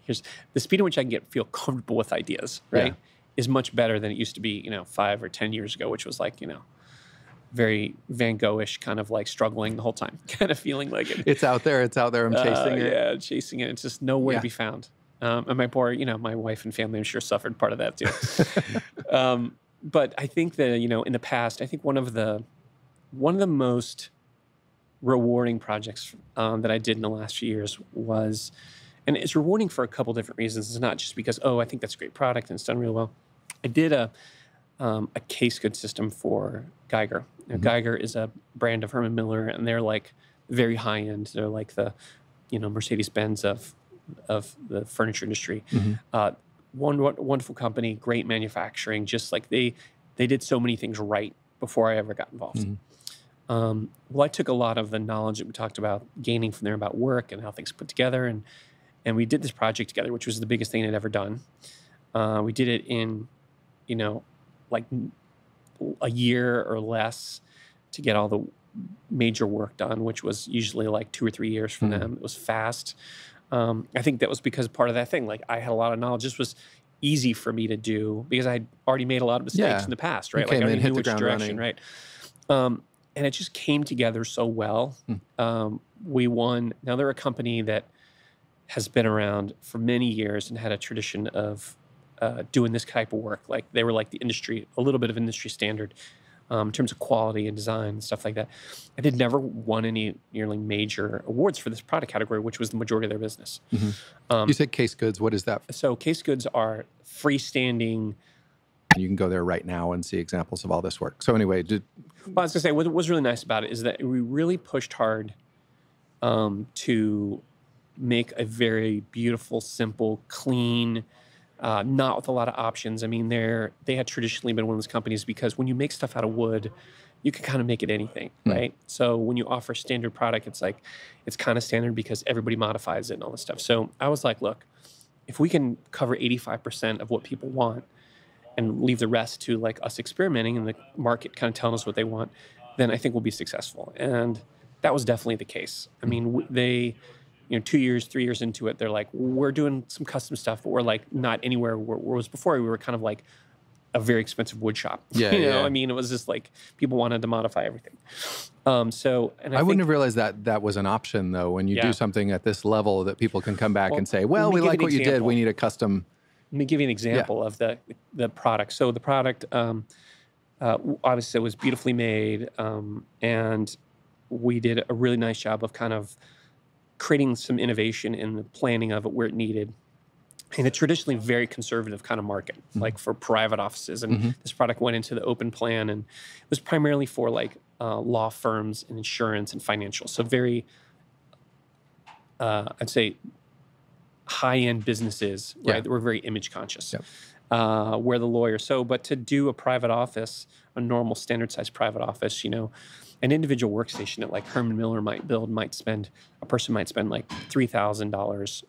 here's the speed at which I can feel comfortable with ideas, right? Is much better than it used to be, 5 or 10 years ago, which was like, very Van Gogh-ish, kind of like struggling the whole time, kind of feeling like it. It's out there. I'm chasing it. Yeah, chasing it. It's just nowhere to be found. And my poor, my wife and family, I'm sure, suffered part of that too. But I think that, in the past, I think one of the most rewarding projects that I did in the last few years was, and it's rewarding for a couple different reasons. It's not just because, I think that's a great product and it's done real well. I did a case good system for Geiger. Geiger is a brand of Herman Miller, and they're like very high end. They're like the, Mercedes-Benz of the furniture industry. Wonderful company, great manufacturing. Just like they did so many things right before I ever got involved. Well, I took a lot of the knowledge that we talked about gaining from there about work and how things put together, and we did this project together, which was the biggest thing I'd ever done. We did it in, like a year or less to get all the major work done, which was usually like 2 or 3 years for them. It was fast. I think that was because part of that thing, like I had a lot of knowledge. This was easy for me to do because I had already made a lot of mistakes in the past, right? Like I already knew which direction, right? And it just came together so well. We won. Now they're a company that has been around for many years and had a tradition of doing this type of work. Like they were like the industry, a little bit of industry standard in terms of quality and design and stuff like that. And they'd never won any nearly major awards for this product category, which was the majority of their business. You said case goods. What is that? So case goods are freestanding. You can go there right now and see examples of all this work. So anyway, well, I was going to say, what was really nice about it is that we really pushed hard to make a very beautiful, simple, clean, not with a lot of options. I mean, they had traditionally been one of those companies because when you make stuff out of wood, you can kind of make it anything, right? So when you offer standard product, it's like, it's kind of standard because everybody modifies it and all this stuff. So I was like, look, if we can cover 85% of what people want and leave the rest to like us experimenting and the market kind of telling us what they want, then I think we'll be successful. And that was definitely the case. I mean, they, 2 years, 3 years into it, they're like, we're doing some custom stuff, but we're like not anywhere where it was before. We were kind of like a very expensive wood shop. Yeah, I mean, it was just like people wanted to modify everything. And I wouldn't have realized that that was an option though. When you do something at this level, that people can come back and say, "Well, we like what you did. We need a custom." Let me give you an example of the product. So the product, obviously, it was beautifully made, and we did a really nice job of kind of creating some innovation in the planning of it where it needed. In a traditionally very conservative kind of market, like for private offices. And this product went into the open plan, and it was primarily for like law firms and insurance and financial. So very, I'd say, high-end businesses, right? That were very image conscious. Where the lawyers. But to do a private office, a normal standard size private office, an individual workstation that like Herman Miller might build a person might spend like $3,000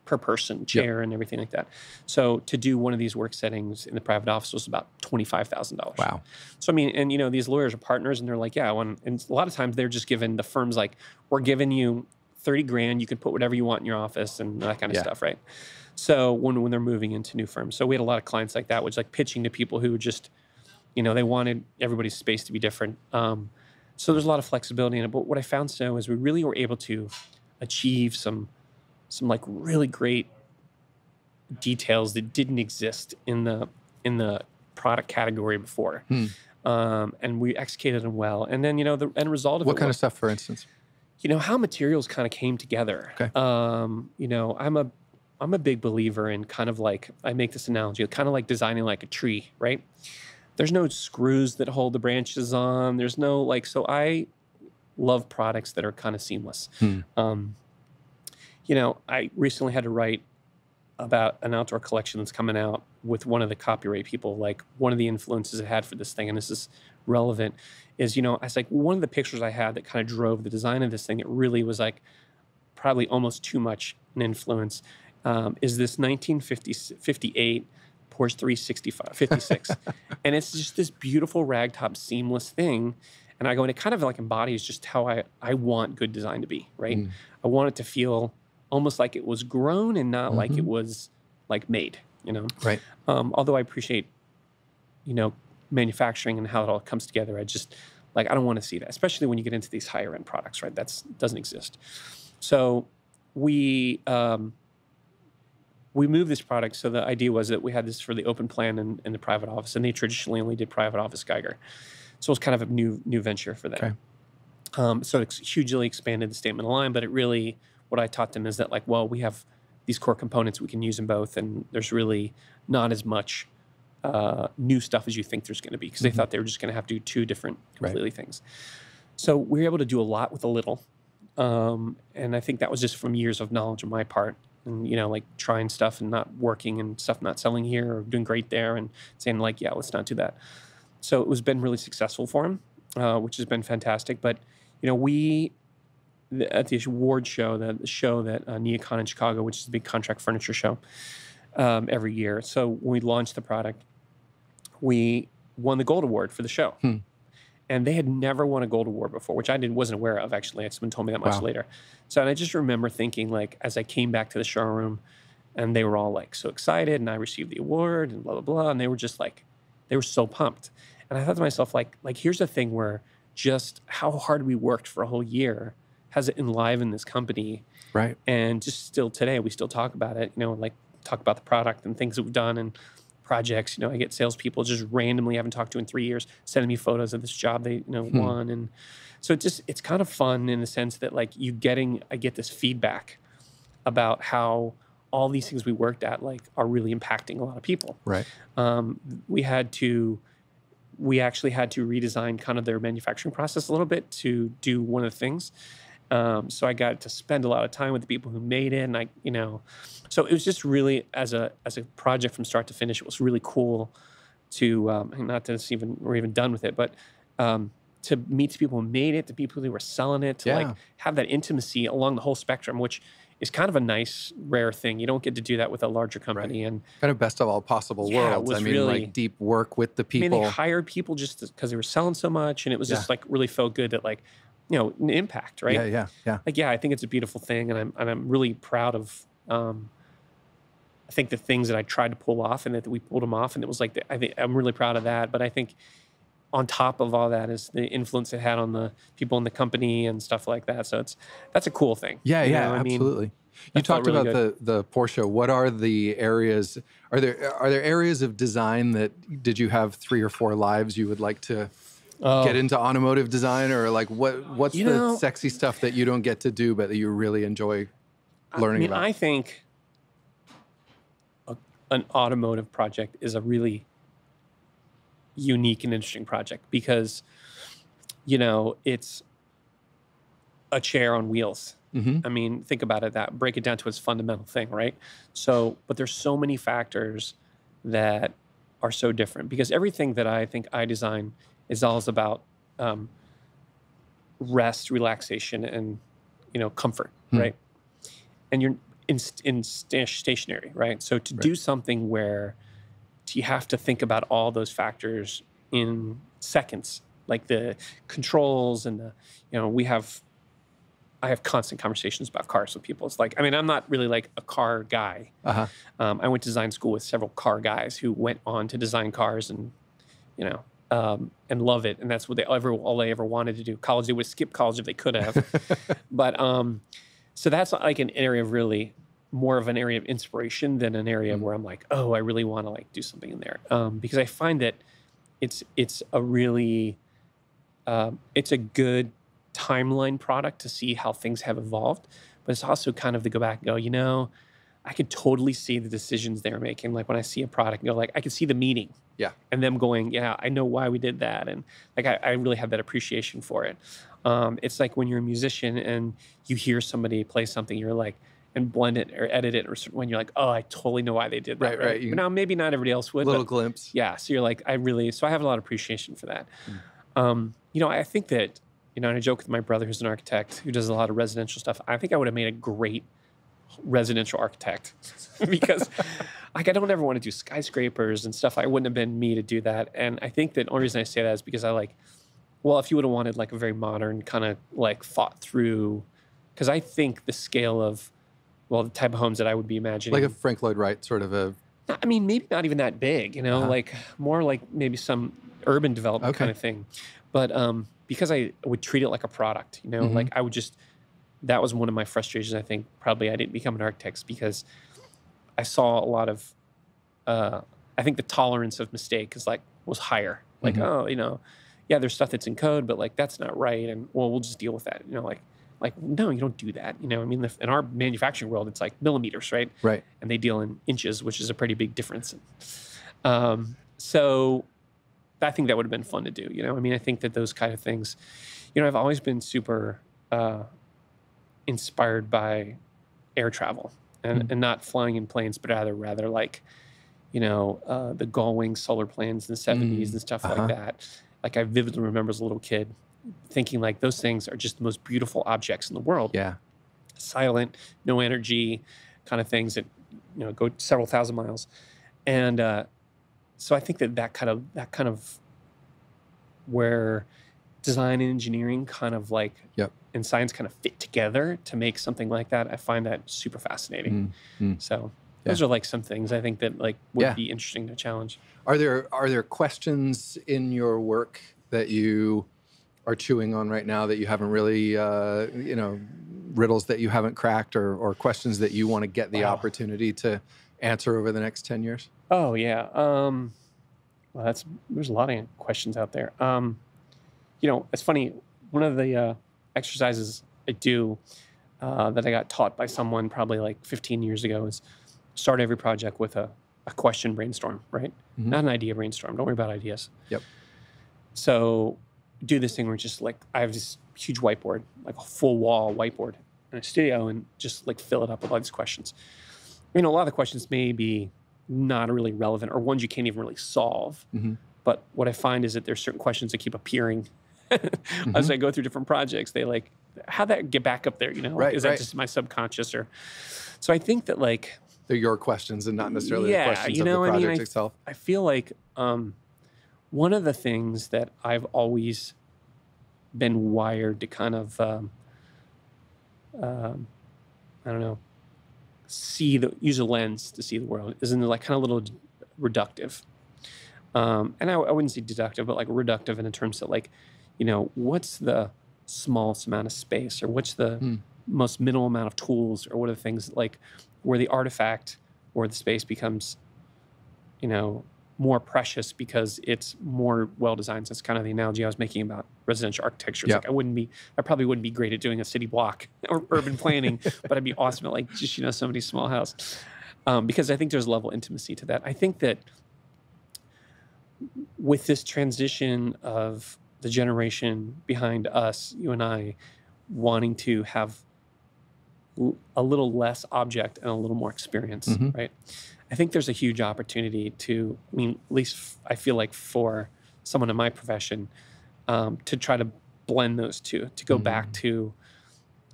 per person, chair and everything like that. So to do one of these work settings in the private office was about $25,000. Wow. So I mean, and these lawyers are partners, and they're like, and a lot of times they're just giving the firms like, we're giving you 30 grand, you can put whatever you want in your office and that kind of stuff, right? So when they're moving into new firms. So we had a lot of clients like that, which like pitching to people who just, they wanted everybody's space to be different. So there's a lot of flexibility in it. But what I found is we really were able to achieve some like really great details that didn't exist in the product category before. And we executed them well. And then, the end result of what kind of stuff, for instance? How materials kind of came together. Okay. I'm a big believer in kind of like, I make this analogy, kind of like designing like a tree, right? There's no screws that hold the branches on. There's no so I love products that are kind of seamless. I recently had to write about an outdoor collection that's coming out with one of the copyright people. Like one of the influences I had for this thing, and this is relevant, is, I was like, one of the pictures I had that kind of drove the design of this thing, it really was like probably almost too much an influence, is this 1958 Porsche 356. And it's just this beautiful ragtop seamless thing. And I go, and it kind of like embodies just how I want good design to be, right? I want it to feel almost like it was grown and not like it was like made, Right. Although I appreciate, manufacturing and how it all comes together. I just I don't want to see that, especially when you get into these higher end products, right? That doesn't exist. So we moved this product. So the idea was that we had this for the open plan in the private office, and they traditionally only did private office Geiger. So it was kind of a new venture for them. Okay. So it's hugely expanded the statement of line, but it really, what I taught them is that we have these core components, we can use them both, and there's really not as much new stuff as you think there's going to be, because they thought they were just going to have to do two different completely things. So we were able to do a lot with a little. And I think that was just from years of knowledge on my part, and, trying stuff and not working and stuff not selling here or doing great there and saying let's not do that. So it was been really successful for him, which has been fantastic. But, at the award show, the show that Neocon in Chicago, which is a big contract furniture show every year. So when we launched the product, we won the gold award for the show. And they had never won a gold award before, which I wasn't aware of, actually. Someone told me that much later. So and I just remember thinking, as I came back to the showroom, and they were all so excited, and I received the award and blah, blah, blah. And they were just they were so pumped. And I thought to myself, here's the thing where just how hard we worked for a whole year has enlivened this company. Right. And just still today, we still talk about it, talk about the product and things that we've done and projects. I get salespeople just randomly haven't talked to in 3 years sending me photos of this job they won. And so it's kind of fun in the sense that I get this feedback about how all these things we worked at are really impacting a lot of people. Right. We actually had to redesign kind of their manufacturing process a little bit to do one of the things. So I got to spend a lot of time with the people who made it, and so it was just really as a project from start to finish. It was really cool to not that we're even done with it, but to meet the people who made it, the people who were selling it, to like have that intimacy along the whole spectrum, which is kind of a nice, rare thing. You don't get to do that with a larger company. And kind of best of all possible worlds. I mean, really, like deep work with the people. I mean, they hired people just because they were selling so much, and it was just like really felt good that like, you know, an impact, right? Yeah. Like, I think it's a beautiful thing, and I'm really proud of. I think the things that I tried to pull off, and that we pulled them off, and it was like I think I'm really proud of that. But I think on top of all that is the influence it had on the people in the company and stuff like that. So that's a cool thing. Yeah, absolutely. You talked really about the Porsche. What are the areas? Are there areas of design that did you have 3 or 4 lives you would like to get into automotive design, or like what's the sexy stuff that you don't get to do but that you really enjoy learning about? I think an automotive project is a really unique and interesting project because, you know, it's a chair on wheels. I mean, think about it, break it down to its fundamental thing, right? So, but there's so many factors that are so different because everything that I think I design is all about rest, relaxation, and, you know, comfort, right? And you're in stationary, right? So to do something where you have to think about all those factors in seconds, like the controls and the, you know, I have constant conversations about cars with people. It's like, I mean, I'm not really like a car guy. I went to design school with several car guys who went on to design cars and, you know, and love it. And that's what all they ever wanted to do. College, they would skip college if they could have. But so that's like an area of really more of an area of inspiration than an area where I'm like, oh, I really want to like do something in there. Because I find that it's a really, it's a good timeline product to see how things have evolved, but it's also kind of to go back and go, you know, I could totally see the decisions they're making. Like when I see a product and go like, I can see the meaning. Yeah. And them going, yeah, I know why we did that. And like, I really have that appreciation for it. It's like when you're a musician and you hear somebody play something, you're like, and blend it or edit it, or when you're like, oh, I totally know why they did that. Right. But now maybe not everybody else would. Little glimpse. Yeah. So you're like, so I have a lot of appreciation for that. You know, I think that, you know, and I joke with my brother who's an architect who does a lot of residential stuff. I think I would have made a great residential architect because like I don't ever want to do skyscrapers and stuff. I wouldn't have been me to do that. And I think that the only reason I say that is because I like, well, if you would have wanted like a very modern kind of like thought through, because I think the scale of, well, the type of homes that I would be imagining. Like a Frank Lloyd Wright sort of a... I mean, maybe not even that big, you know, like more like maybe some urban development kind of thing. But because I would treat it like a product, you know, like I would just, that was one of my frustrations, I think, probably I didn't become an architect because I saw a lot of, I think the tolerance of mistake was higher. Like, oh, you know, yeah, there's stuff that's in code, but like, that's not right. And well, we'll just deal with that, you know, like, no, you don't do that. You know, I mean, in our manufacturing world, it's like millimeters, right? Right. And they deal in inches, which is a pretty big difference. So I think that would have been fun to do. You know, I mean, I think that those kind of things, you know, I've always been super inspired by air travel and not flying in planes, but rather like, you know, the gull-wing solar planes in the 70s and stuff like that. Like I vividly remember as a little kid thinking like those things are just the most beautiful objects in the world. Yeah. Silent, no energy kind of things that, you know, go several thousand miles. And so I think that kind of where design and engineering kind of like and science kind of fit together to make something like that, I find that super fascinating. So those are like some things I think that like would be interesting to challenge. Are there questions in your work that you are chewing on right now that you haven't really, you know, riddles that you haven't cracked or questions that you want to get the opportunity to answer over the next 10 years? Oh, yeah. Well, there's a lot of questions out there. You know, it's funny. One of the exercises I do that I got taught by someone probably like 15 years ago is start every project with a question brainstorm, right? Not an idea brainstorm. Don't worry about ideas. Yep. So do this thing where it's just like I have this huge whiteboard, like a full wall whiteboard in a studio, and just like fill it up with all these questions. You know, a lot of the questions may be not really relevant or ones you can't even really solve. But what I find is that there's certain questions that keep appearing as I go through different projects. They like, how'd that get back up there? You know, like, is that just my subconscious? Or so I think that like they're your questions and not necessarily the questions of the project itself. I feel like one of the things that I've always been wired to kind of I don't know, use a lens to see the world is in the like kind of little reductive. And I wouldn't say deductive, but like reductive in terms of like, you know, what's the smallest amount of space, or what's the most minimal amount of tools, or what are the things like where the artifact or the space becomes, you know, more precious because it's more well designed. So that's kind of the analogy I was making about residential architecture. It's like I probably wouldn't be great at doing a city block or urban planning, but I'd be awesome at like just, you know, somebody's small house. Because I think there's a level of intimacy to that. I think that with this transition of the generation behind us, you and I, wanting to have a little less object and a little more experience, right? I think there's a huge opportunity to, I mean, at least I feel like for someone in my profession, to try to blend those two, to go back to,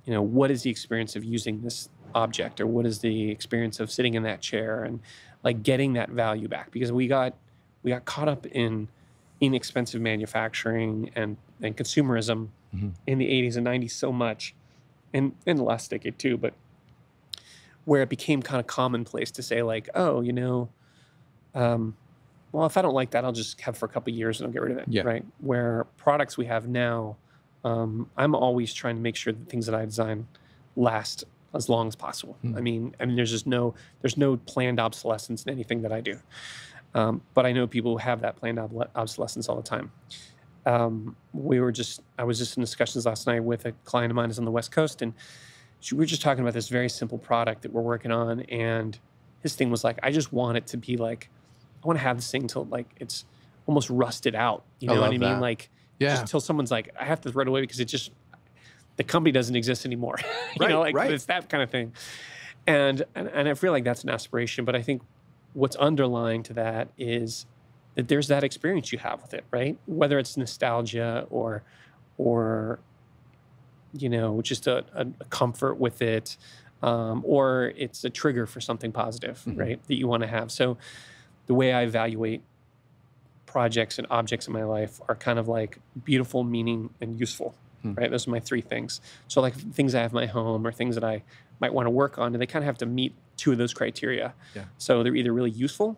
you know, what is the experience of using this object, or what is the experience of sitting in that chair, and like getting that value back, because we got caught up in inexpensive manufacturing and consumerism in the 80s and 90s so much, and in the last decade too, but where it became kind of commonplace to say like, oh, you know, well, if I don't like that, I'll just have it for a couple of years and I'll get rid of it, right? Where products we have now, I'm always trying to make sure that things that I design last as long as possible. I mean, there's no planned obsolescence in anything that I do. But I know people who have that planned obsolescence all the time. I was just in discussions last night with a client of mine who's on the West Coast, and we were just talking about this very simple product that we're working on. And his thing was like, I just want it to be like, I want to have this thing till like it's almost rusted out. You know what I mean? Like, just until someone's like, I have to throw it away because the company doesn't exist anymore. you know, like it's that kind of thing. And I feel like that's an aspiration, but I think what's underlying to that is that there's that experience you have with it, right? Whether it's nostalgia or you know, just a comfort with it, or it's a trigger for something positive, right, that you want to have. So the way I evaluate projects and objects in my life are kind of like beautiful, meaning, and useful, right? Those are my three things. So like things I have in my home or things that I might want to work on, and they kind of have to meet two of those criteria. So they're either really useful,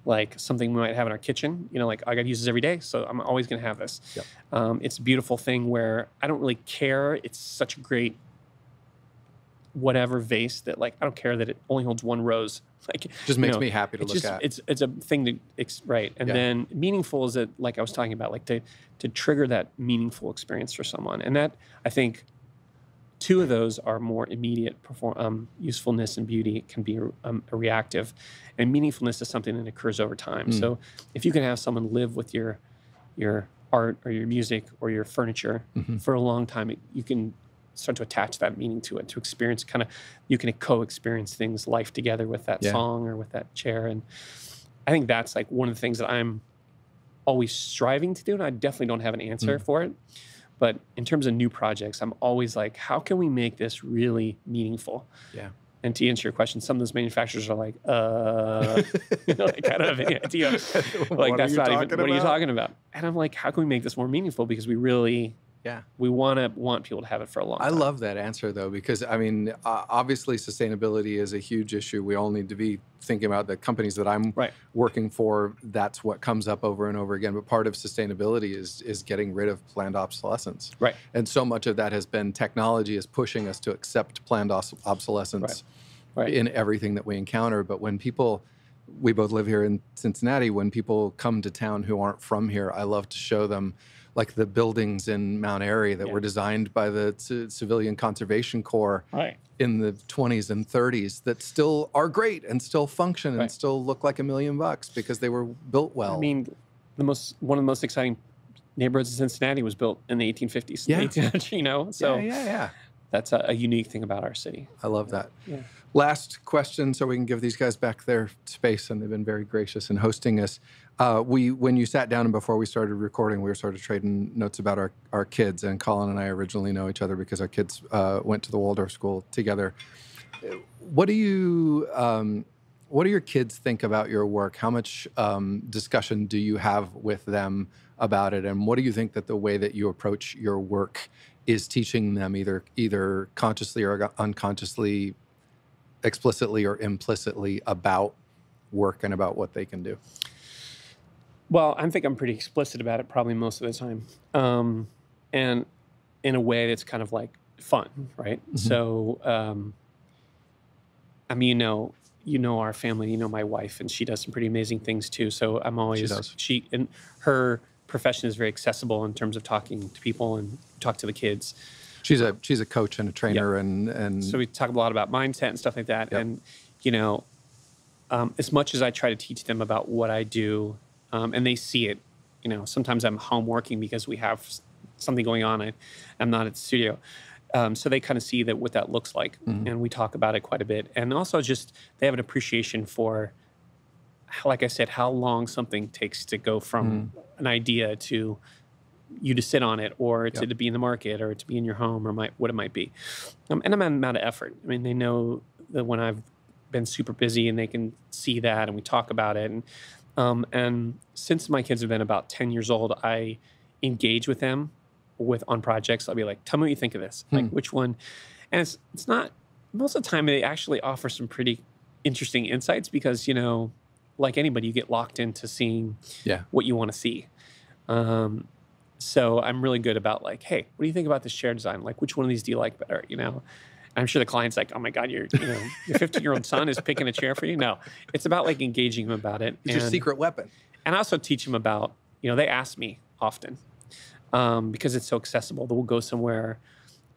like something we might have in our kitchen, you know, like I got to use this every day, so I'm always going to have this. It's a beautiful thing where I don't really care. It's such a great whatever vase that like, I don't care that it only holds one rose. Like, just makes me happy to look at. It's a thing right. And then meaningful is that, like I was talking about, like to trigger that meaningful experience for someone. And that, I think, two of those are more immediate usefulness and beauty can be a reactive, and meaningfulness is something that occurs over time. So if you can have someone live with your art or your music or your furniture for a long time, you can start to attach that meaning to it, to experience you can co-experience things, life together with that song or with that chair. And I think that's like one of the things that I'm always striving to do, and I definitely don't have an answer for it. But in terms of new projects, I'm always like, how can we make this really meaningful? And to answer your question, some of those manufacturers are like, you know, like, I don't have any idea. Like, that's not even, what are you talking about? And I'm like, how can we make this more meaningful? Because we really, we want people to have it for a long time. I love that answer, though, because, I mean, obviously sustainability is a huge issue. We all need to be thinking about the companies that I'm working for. That's what comes up over and over again. But part of sustainability is getting rid of planned obsolescence. And so much of that has been technology is pushing us to accept planned obsolescence in everything that we encounter. But when people, we both live here in Cincinnati, when people come to town who aren't from here, I love to show them like the buildings in Mount Airy that were designed by the Civilian Conservation Corps in the 20s and 30s that still are great and still function and still look like $1 million because they were built well. I mean, one of the most exciting neighborhoods in Cincinnati was built in the 1850s, 1800s, you know? So that's a unique thing about our city. I love that. Last question, so we can give these guys back their space, and they've been very gracious in hosting us. When you sat down and before we started recording, we were sort of trading notes about our kids. And Colin and I originally know each other because our kids went to the Waldorf school together. What do your kids think about your work? How much discussion do you have with them about it? And what do you think that the way that you approach your work is teaching them either consciously or unconsciously, explicitly or implicitly about work and about what they can do? Well, I think I'm pretty explicit about it probably most of the time. And in a way that's kind of like fun, right? Mm-hmm. So, I mean, you know our family, you know my wife, and she does some pretty amazing things too. So I'm always, and her profession is very accessible in terms of talking to people and talk to the kids. She's a coach and a trainer, and so we talk a lot about mindset and stuff like that. Yep. And as much as I try to teach them about what I do, and they see it, sometimes I'm home working because we have something going on. I'm not at the studio. So they kind of see what that looks like, mm-hmm. and we talk about it quite a bit. And also just they have an appreciation for, like I said, how long something takes to go from an idea to you to sit on it, or to be in the market, or to be in your home, or what it might be. And I'm an amount of effort. I mean, they know that when I've been super busy, and they can see that, and we talk about it. And since my kids have been about 10 years old, I engage with them on projects. I'll be like, tell me what you think of this. Like, which one? And it's not, most of the time they actually offer some pretty interesting insights because, like anybody, you get locked into seeing what you want to see. So I'm really good about like, hey, what do you think about this chair design? Like, which one of these do you like better? I'm sure the client's like, oh my God, your 15-year-old son is picking a chair for you. No, it's about like engaging him about it. It's your secret weapon. And I also teach them about, they ask me often, because it's so accessible, that we'll go somewhere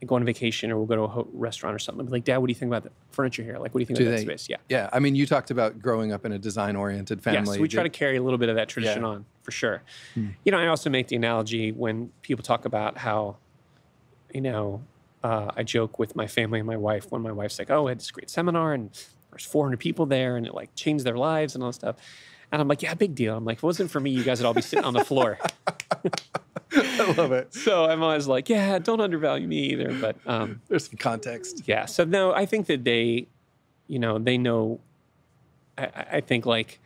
and go on vacation, or we'll go to a restaurant or something. I'll be like, Dad, what do you think about the furniture here? Like, what do you think about that space? Yeah. Yeah. I mean, you talked about growing up in a design-oriented family. Yes, we try to carry a little bit of that tradition on, for sure. I also make the analogy when people talk about how, I joke with my family and my wife when my wife's like, oh, I had this great seminar and there's 400 people there and it like changed their lives and all that stuff. And I'm like, yeah, big deal. I'm like, if it wasn't for me, you guys would all be sitting on the floor. I love it. So I'm always like, yeah, don't undervalue me either. But there's some context. Yeah. So no, I think that they know, I think like,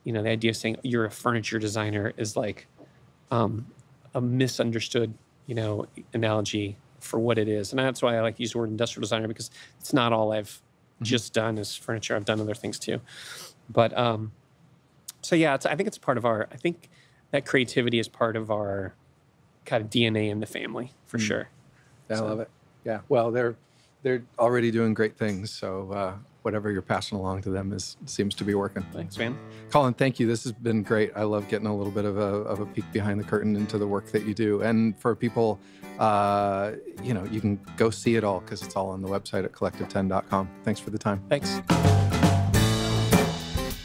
the idea of saying you're a furniture designer is like a misunderstood, analogy for what it is. And that's why I like to use the word industrial designer, because it's not all I've just done is furniture. I've done other things too. But so yeah, I think it's part of I think that creativity is part of our kind of DNA in the family, for sure. Yeah, I love it. Yeah. Well, they're already doing great things. So whatever you're passing along to them seems to be working. Thanks, man. Colin, thank you. This has been great. I love getting a little bit of a peek behind the curtain into the work that you do. And for people, you can go see it all because it's all on the website at collective10.com. Thanks for the time. Thanks.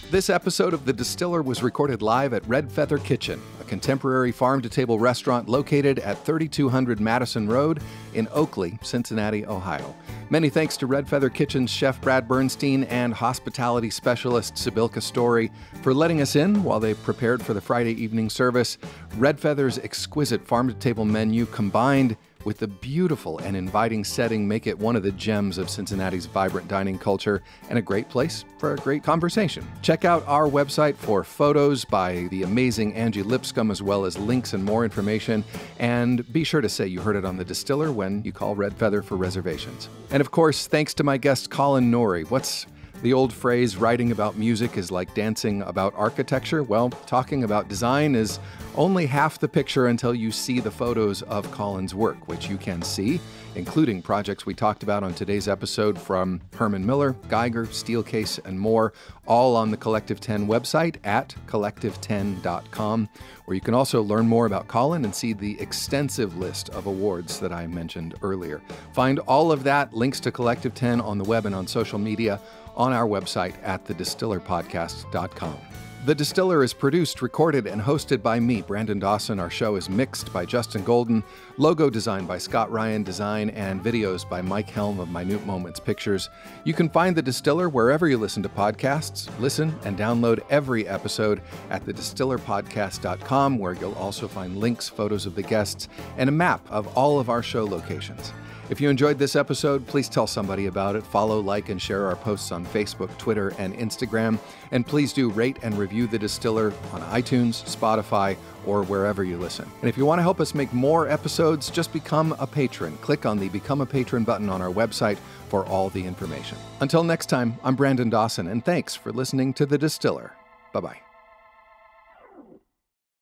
This episode of The Distiller was recorded live at Red Feather Kitchen, a contemporary farm-to-table restaurant located at 3200 Madison Road in Oakley, Cincinnati, Ohio. Many thanks to Red Feather Kitchen's chef Brad Bernstein and hospitality specialist Sibilka Story for letting us in while they prepared for the Friday evening service. Red Feather's exquisite farm-to-table menu combined with the beautiful and inviting setting make it one of the gems of Cincinnati's vibrant dining culture and a great place for a great conversation. Check out our website for photos by the amazing Angie Lipscomb, as well as links and more information. And be sure to say you heard it on The Distiller when you call Red Feather for reservations. And of course, thanks to my guest Colin Nourie. What's the old phrase, writing about music is like dancing about architecture? Well, talking about design is only half the picture until you see the photos of Colin's work, which you can see, including projects we talked about on today's episode from Herman Miller, Geiger, Steelcase, and more, all on the Collective 10 website at collective10.com, where you can also learn more about Colin and see the extensive list of awards that I mentioned earlier. Find all of that, links to Collective 10 on the web and on social media, on our website at thedistillerpodcast.com. The Distiller is produced, recorded, and hosted by me, Brandon Dawson. Our show is mixed by Justin Golden, logo designed by Scott Ryan Design, and videos by Mike Helm of Minute Moments Pictures. You can find The Distiller wherever you listen to podcasts. Listen and download every episode at thedistillerpodcast.com, where you'll also find links, photos of the guests, and a map of all of our show locations. If you enjoyed this episode, please tell somebody about it. Follow, like, and share our posts on Facebook, Twitter, and Instagram. And please do rate and review The Distiller on iTunes, Spotify, or wherever you listen. And if you want to help us make more episodes, just become a patron. Click on the Become a Patron button on our website for all the information. Until next time, I'm Brandon Dawson, and thanks for listening to The Distiller. Bye-bye.